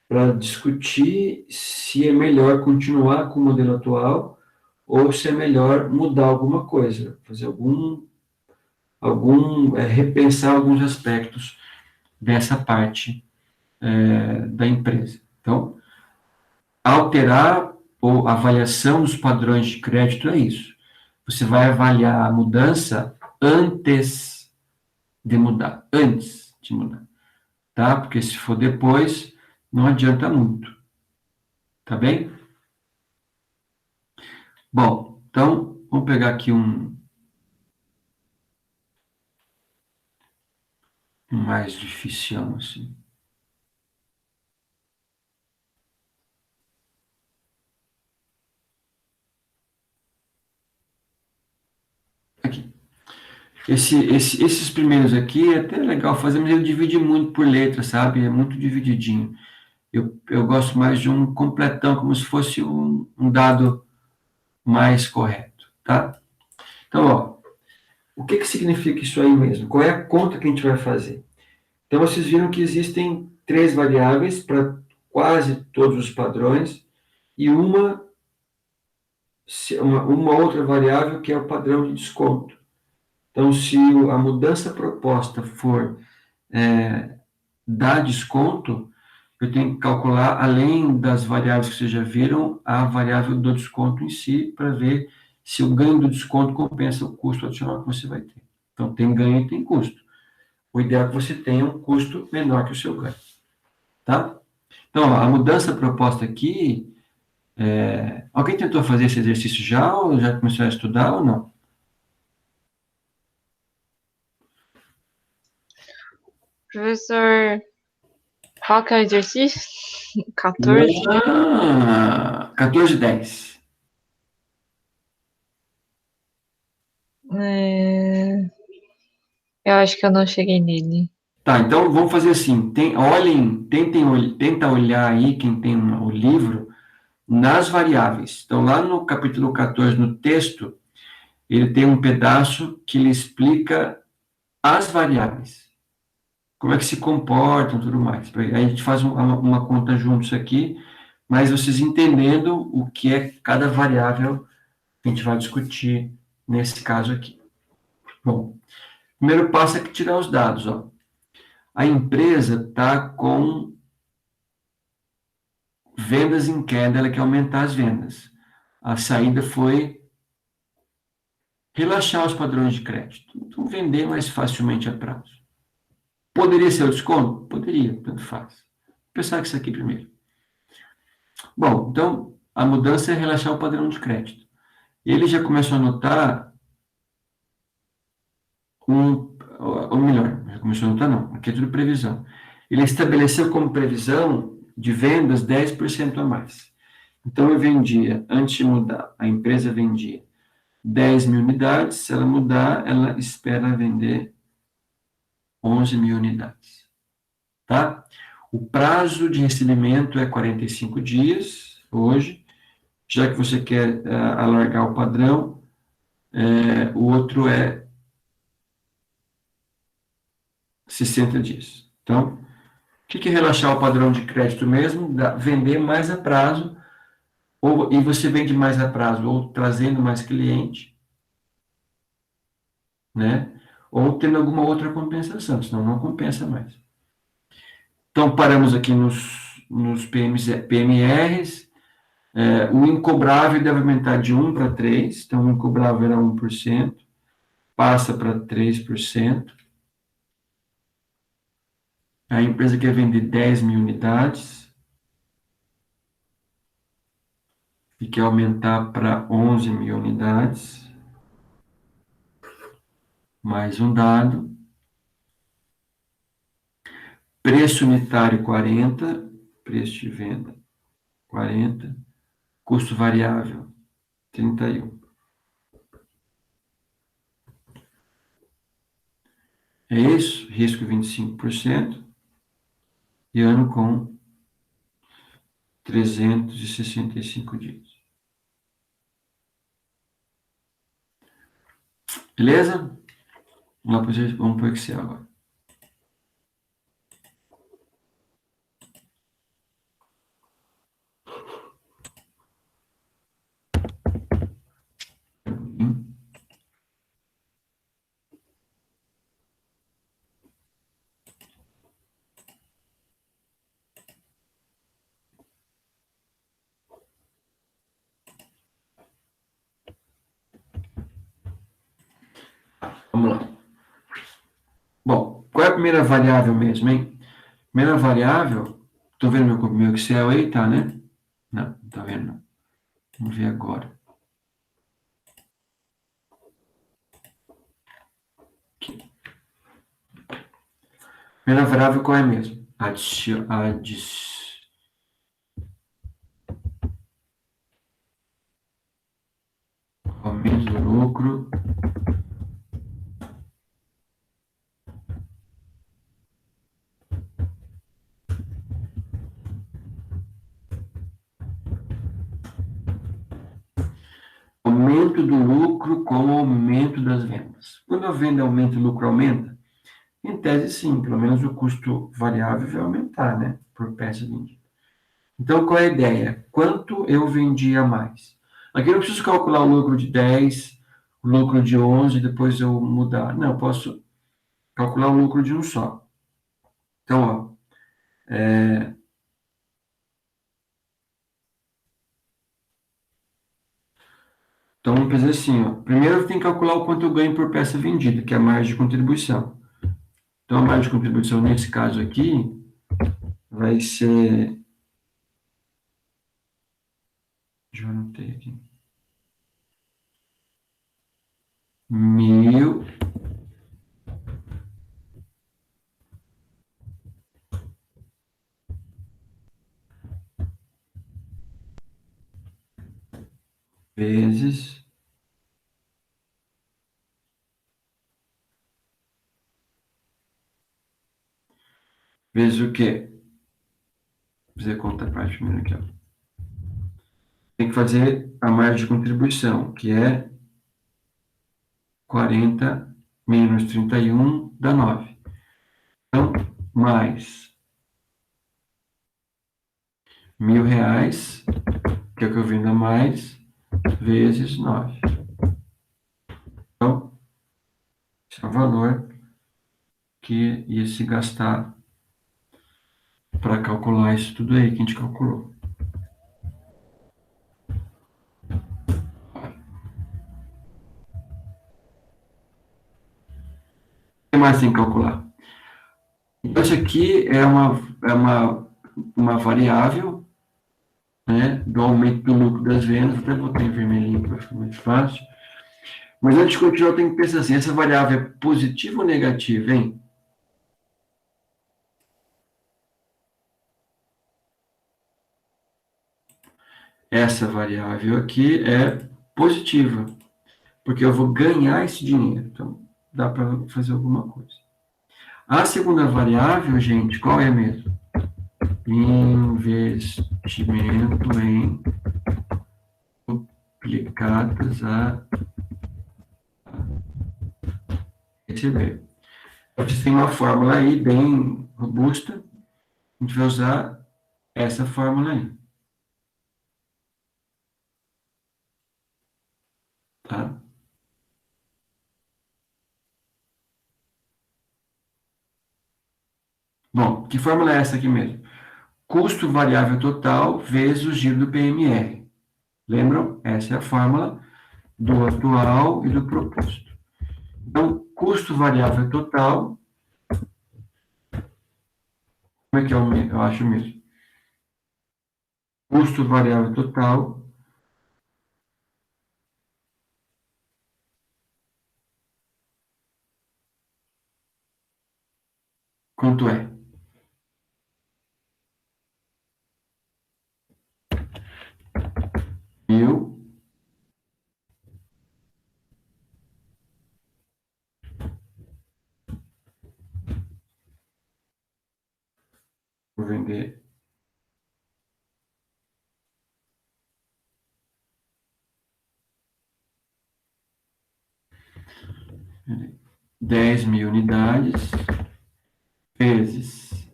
para discutir se é melhor continuar com o modelo atual ou se é melhor mudar alguma coisa, fazer repensar alguns aspectos dessa parte da empresa. Então, alterar ou avaliação dos padrões de crédito é isso. Você vai avaliar a mudança antes de mudar, tá? Porque se for depois, não adianta muito, tá bem? Bom, então, vamos pegar aqui um mais difícil, assim. Aqui. Esses primeiros aqui é até legal fazer, mas ele divide muito por letra, sabe? É muito divididinho. Eu gosto mais de um completão, como se fosse um dado mais correto, tá? Então, ó, o que significa isso aí mesmo? Qual é a conta que a gente vai fazer? Então, vocês viram que existem 3 variáveis para quase todos os padrões e uma outra variável que é o padrão de desconto. Então, se a mudança proposta for dar desconto, eu tenho que calcular, além das variáveis que vocês já viram, a variável do desconto em si, para ver se o ganho do desconto compensa o custo adicional que você vai ter. Então, tem ganho e tem custo. O ideal é que você tenha um custo menor que o seu ganho. Tá? Então, ó, a mudança proposta aqui, alguém tentou fazer esse exercício já, ou já começou a estudar, ou não? Professor, qual que é o exercício? 14? 14,10. Eu acho que eu não cheguei nele. Tá, então vamos fazer assim, tenta olhar aí, quem tem o livro, nas variáveis. Então, lá no capítulo 14, no texto, ele tem um pedaço que ele explica as variáveis, como é que se comportam, tudo mais. Aí a gente faz uma conta juntos aqui, mas vocês entendendo o que é cada variável que a gente vai discutir nesse caso aqui. Bom, o primeiro passo é que tirar os dados, ó. A empresa está com vendas em queda, ela quer aumentar as vendas. A saída foi relaxar os padrões de crédito. Então, vender mais facilmente a prazo. Poderia ser o desconto? Poderia, tanto faz. Vou pensar que isso aqui primeiro. Bom, então, a mudança é relaxar o padrão de crédito. Ele já começou a notar ou melhor, já começou a notar não, aqui é tudo previsão. Ele estabeleceu como previsão de vendas 10% a mais. Então, eu vendia, antes de mudar, a empresa vendia 10 mil unidades, se ela mudar, ela espera vender 11 mil unidades. Tá? O prazo de recebimento é 45 dias, hoje. Já que você quer alargar o padrão, o outro é 60 dias. Então, o que é relaxar o padrão de crédito mesmo? Vender mais a prazo, e você vende mais a prazo, ou trazendo mais cliente, né? Ou tendo alguma outra compensação, senão não compensa mais. Então, paramos aqui nos PMRs. O incobrável deve aumentar de 1 para 3, então o incobrável era 1%, passa para 3%. A empresa quer vender 10 mil unidades e quer aumentar para 11 mil unidades. Mais um dado. Preço unitário 40, preço de venda 40, custo variável 31. É isso, risco 25% e ano com 365 dias. Beleza? Vamos para o Excel agora. Vamos lá. Bom, qual é a primeira variável mesmo, hein? Primeira variável, estou vendo meu Excel aí, tá, né? Não, não tá vendo, não. Vamos ver agora. Aqui. Primeira variável qual é mesmo? Aumento do lucro. Aumento do lucro com o aumento das vendas. Quando a venda aumenta e o lucro aumenta, em tese sim, pelo menos o custo variável vai aumentar, né? Por peça vendida. Então, qual é a ideia? Quanto eu vendia mais? Aqui eu não preciso calcular o lucro de 10, o lucro de 11, depois eu mudar. Não, eu posso calcular o lucro de um só. Então, então vamos fazer assim, ó. Primeiro eu tenho que calcular o quanto eu ganho por peça vendida, que é a margem de contribuição. Então, a margem de contribuição, nesse caso aqui, vai ser... Já anotei aqui. 1.000 vezes o quê? Vou fazer a conta parte primeiro aqui, ó. Tem que fazer a margem de contribuição, que é 40 menos 31 dá 9. Então, mais R$ 1.000, que é o que eu vendo a mais, vezes 9. Então, esse é o valor que ia se gastar para calcular isso tudo aí que a gente calculou. O que mais tem que calcular? Então, isso aqui é uma variável, né, do aumento do lucro das vendas. Até botei em vermelhinho para ficar mais fácil. Mas antes de continuar, eu tenho que pensar assim, essa variável é positiva ou negativa, hein? Essa variável aqui é positiva. porque eu vou ganhar esse dinheiro. Então, dá para fazer alguma coisa. A segunda variável, gente, qual é mesmo? Investimento em duplicadas a receber. Vocês têm uma fórmula aí bem robusta. A gente vai usar essa fórmula aí. Tá? Bom, que fórmula é essa aqui mesmo? Custo variável total vezes o giro do PMR. Lembram? Essa é a fórmula do atual e do proposto. Então, custo variável total, como é que é eu acho mesmo? Custo variável total quanto é? Eu vou vender 10.000 unidades vezes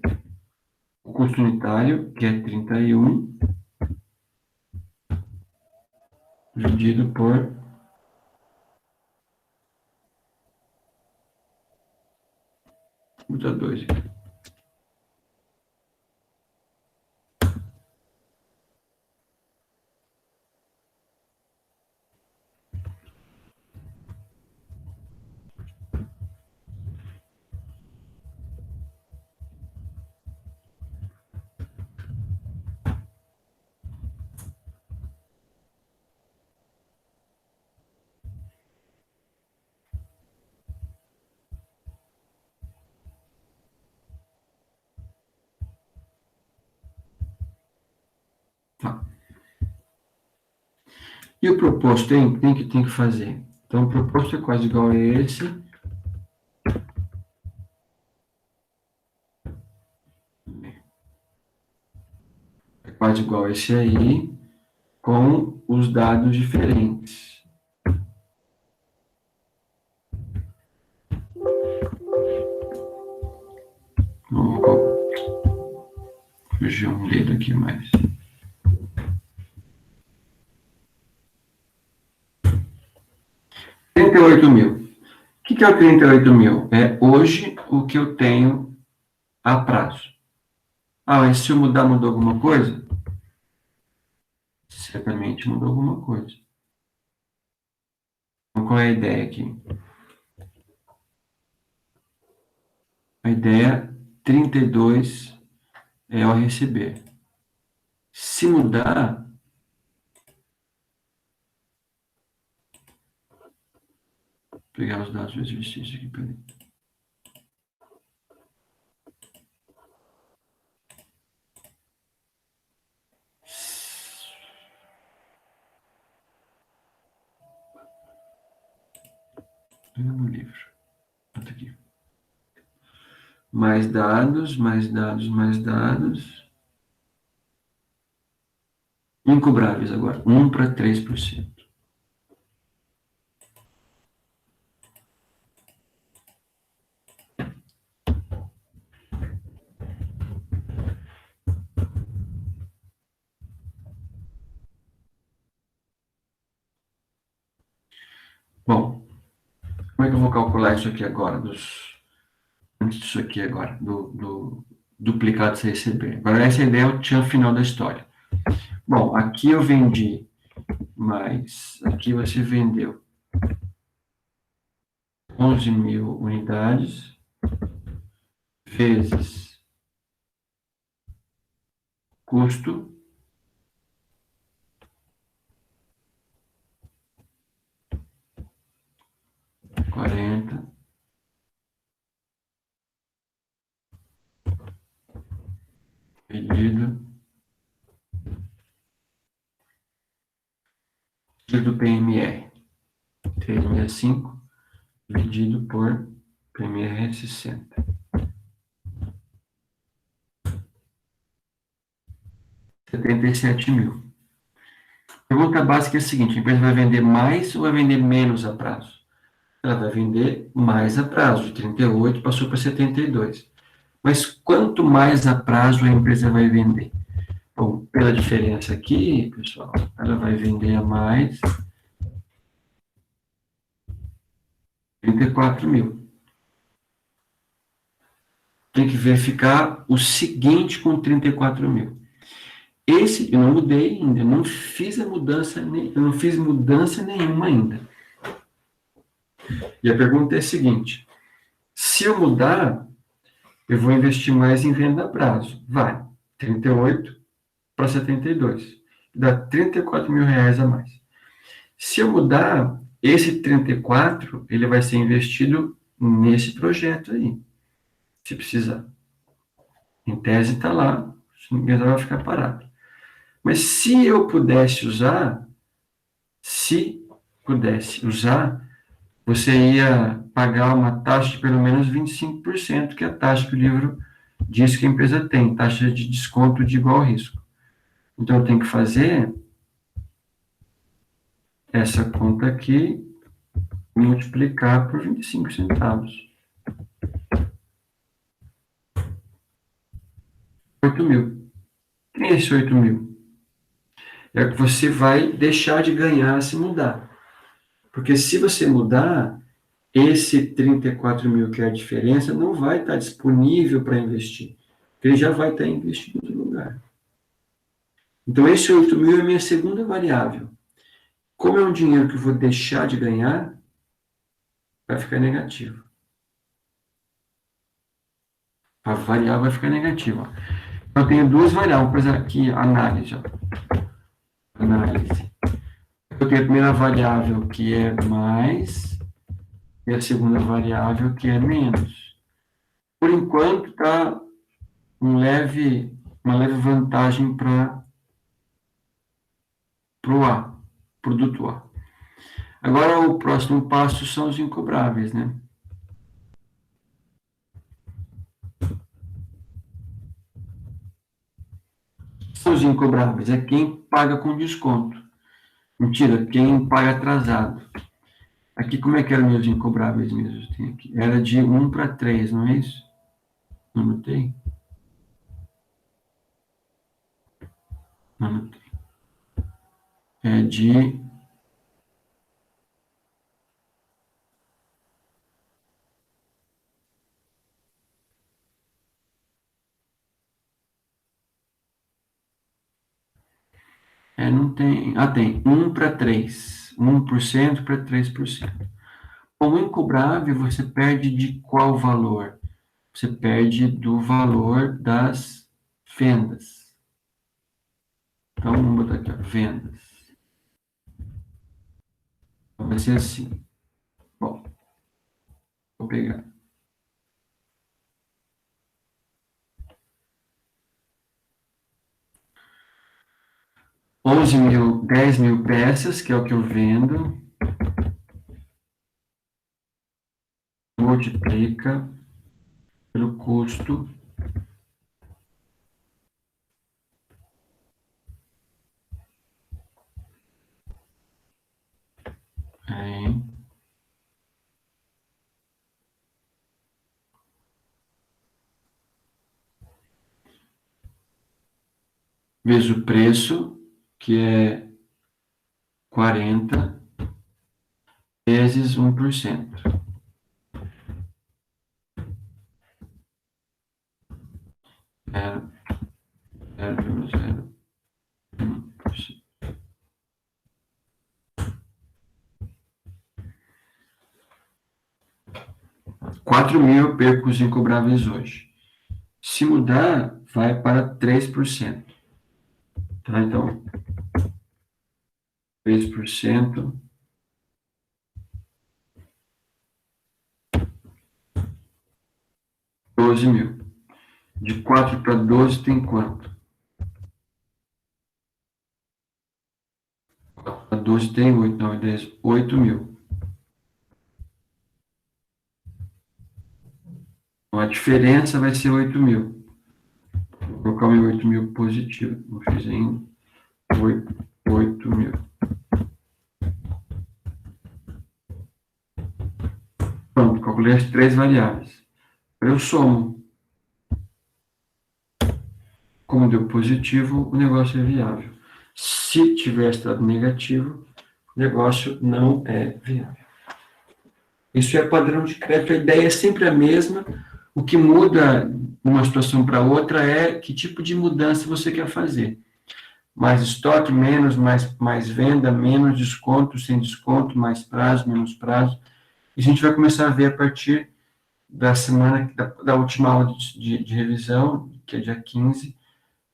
o custo unitário, que é 31, dividido por 2. Tá. E o proposto tem que fazer. Então, o proposto é quase igual a esse. É quase igual a esse aí, com os dados diferentes. Vou fugir um dedo aqui mais. R$ 38.000. O que é o 38.000? É hoje o que eu tenho a prazo. Ah, mas se eu mudar, mudou alguma coisa? Certamente mudou alguma coisa. Então, qual é a ideia aqui? A ideia 32 é ao receber. Se mudar, vou pegar os dados do exercício aqui, peraí. No livro. Bota aqui. Mais dados, mais dados, mais dados. Incobráveis agora. 1 para 3%. Bom, como é que eu vou calcular isso aqui agora? Antes disso aqui agora, do duplicado sem receber. Agora, essa ideia é o tchan final da história. Bom, aqui eu vendi mais, aqui você vendeu 11.000 unidades vezes custo quarenta dividido do PMR. 365 dividido por PMR 60. 77 mil. Pergunta básica é a seguinte: a empresa vai vender mais ou vai vender menos a prazo? Ela vai vender mais a prazo, de 38 passou para 72. Mas quanto mais a prazo a empresa vai vender? Bom, pela diferença aqui, pessoal, ela vai vender a mais 34 mil. Tem que verificar o seguinte com 34 mil. Esse eu não mudei ainda, eu não fiz mudança nenhuma ainda. E a pergunta é a seguinte: se eu mudar, eu vou investir mais em venda a prazo. Vai, 38 para 72. Dá 34 mil reais a mais. Se eu mudar, esse 34, ele vai ser investido nesse projeto aí, se precisar. Em tese está lá, ninguém vai ficar parado. Mas se pudesse usar, você ia pagar uma taxa de pelo menos 25%, que é a taxa que o livro diz que a empresa tem, taxa de desconto de igual risco. Então, eu tenho que fazer essa conta aqui, multiplicar por 25 centavos. 8 mil. Quem é esse 8 mil? É que você vai deixar de ganhar se mudar. Porque se você mudar, esse 34 mil, que é a diferença, não vai estar disponível para investir. Ele já vai estar investido em outro lugar. Então, esse 8 mil é minha segunda variável. Como é um dinheiro que eu vou deixar de ganhar, vai ficar negativo. A variável vai ficar negativa. Eu tenho duas variáveis, vou fazer aqui análise. Análise. Eu tenho a primeira variável, que é mais, e a segunda variável, que é menos. Por enquanto, está uma leve vantagem para o A, produto A. Agora, o próximo passo são os incobráveis, né? São os incobráveis, é quem paga com desconto. Mentira, quem paga atrasado. Aqui, como é que eram meus incobráveis mesmo? Tem aqui. Era de 1 para 3, não é isso? Não anotei? Não anotei. É de... não tem... tem 1 para 3. 1% para 3%. Com o incobrável, você perde de qual valor? Você perde do valor das vendas. Então, vamos botar aqui, ó, vendas. Vai ser assim. Bom, vou pegar. $11.000, 10.000 peças, que é o que eu vendo. Multiplica pelo custo em vezes o preço, que é 40 vezes 1%. É 0,01%. $4.000 eu perco os incobráveis hoje. Se mudar, vai para 3%. Tá? Então, 3%. $12.000. De 4 para 12 tem quanto? 4 para 12 tem 8, não, 10, $8.000. Então, a diferença vai ser 8.000. Vou colocar o meu 8.000 positivo. Vou fazer em 8.000. Pronto, calculei as 3 variáveis. Eu somo. Como deu positivo, o negócio é viável. Se tivesse dado negativo, o negócio não é viável. Isso é padrão de crédito, a ideia é sempre a mesma. O que muda de uma situação para outra é que tipo de mudança você quer fazer. Mais estoque, menos, mais venda, menos desconto, sem desconto, mais prazo, menos prazo. E a gente vai começar a ver a partir da semana, da última aula de revisão, que é dia 15,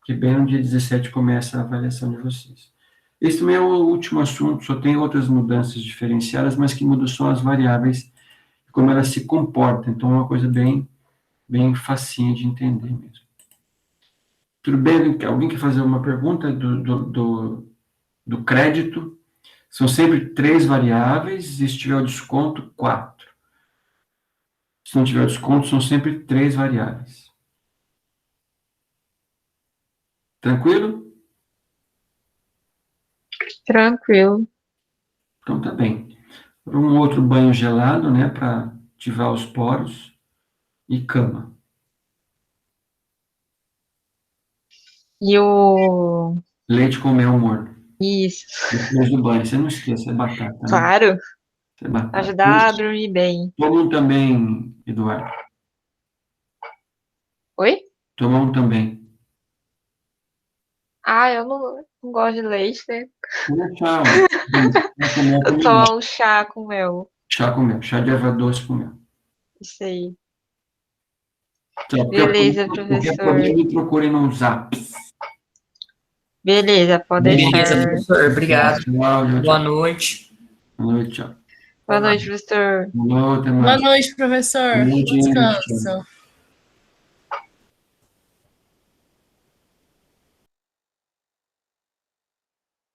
que bem no dia 17 começa a avaliação de vocês. Esse também é o último assunto, só tem outras mudanças diferenciadas, mas que mudam só as variáveis, como elas se comportam. Então, é uma coisa bem facinha de entender mesmo. Tudo bem? Alguém quer fazer uma pergunta do crédito? São sempre 3 variáveis, e se tiver o desconto, 4. Se não tiver desconto, são sempre 3 variáveis. Tranquilo? Tranquilo. Então tá bem. Um outro banho gelado, né, para ativar os poros, e cama. E o... Leite com mel morno. Isso. Depois do banho. Você não esqueça, é batata, né? Claro. Isso é batata. Ajudar a dormir bem. Toma um também, Eduardo. Oi? Toma um também. Ah, eu não gosto de leite, né? Tchau. Eu tomo um chá com mel. Chá com mel. Chá de erva doce com mel. Isso aí. Tchau. Beleza, Qualquer professor. problema, me procure no Zap. Beleza, pode Beleza, deixar. professor. Obrigado. Tchau, Boa noite. Boa noite, tchau. Boa noite, professor. Boa noite, Boa noite, professor. Boa noite, Bom descanso.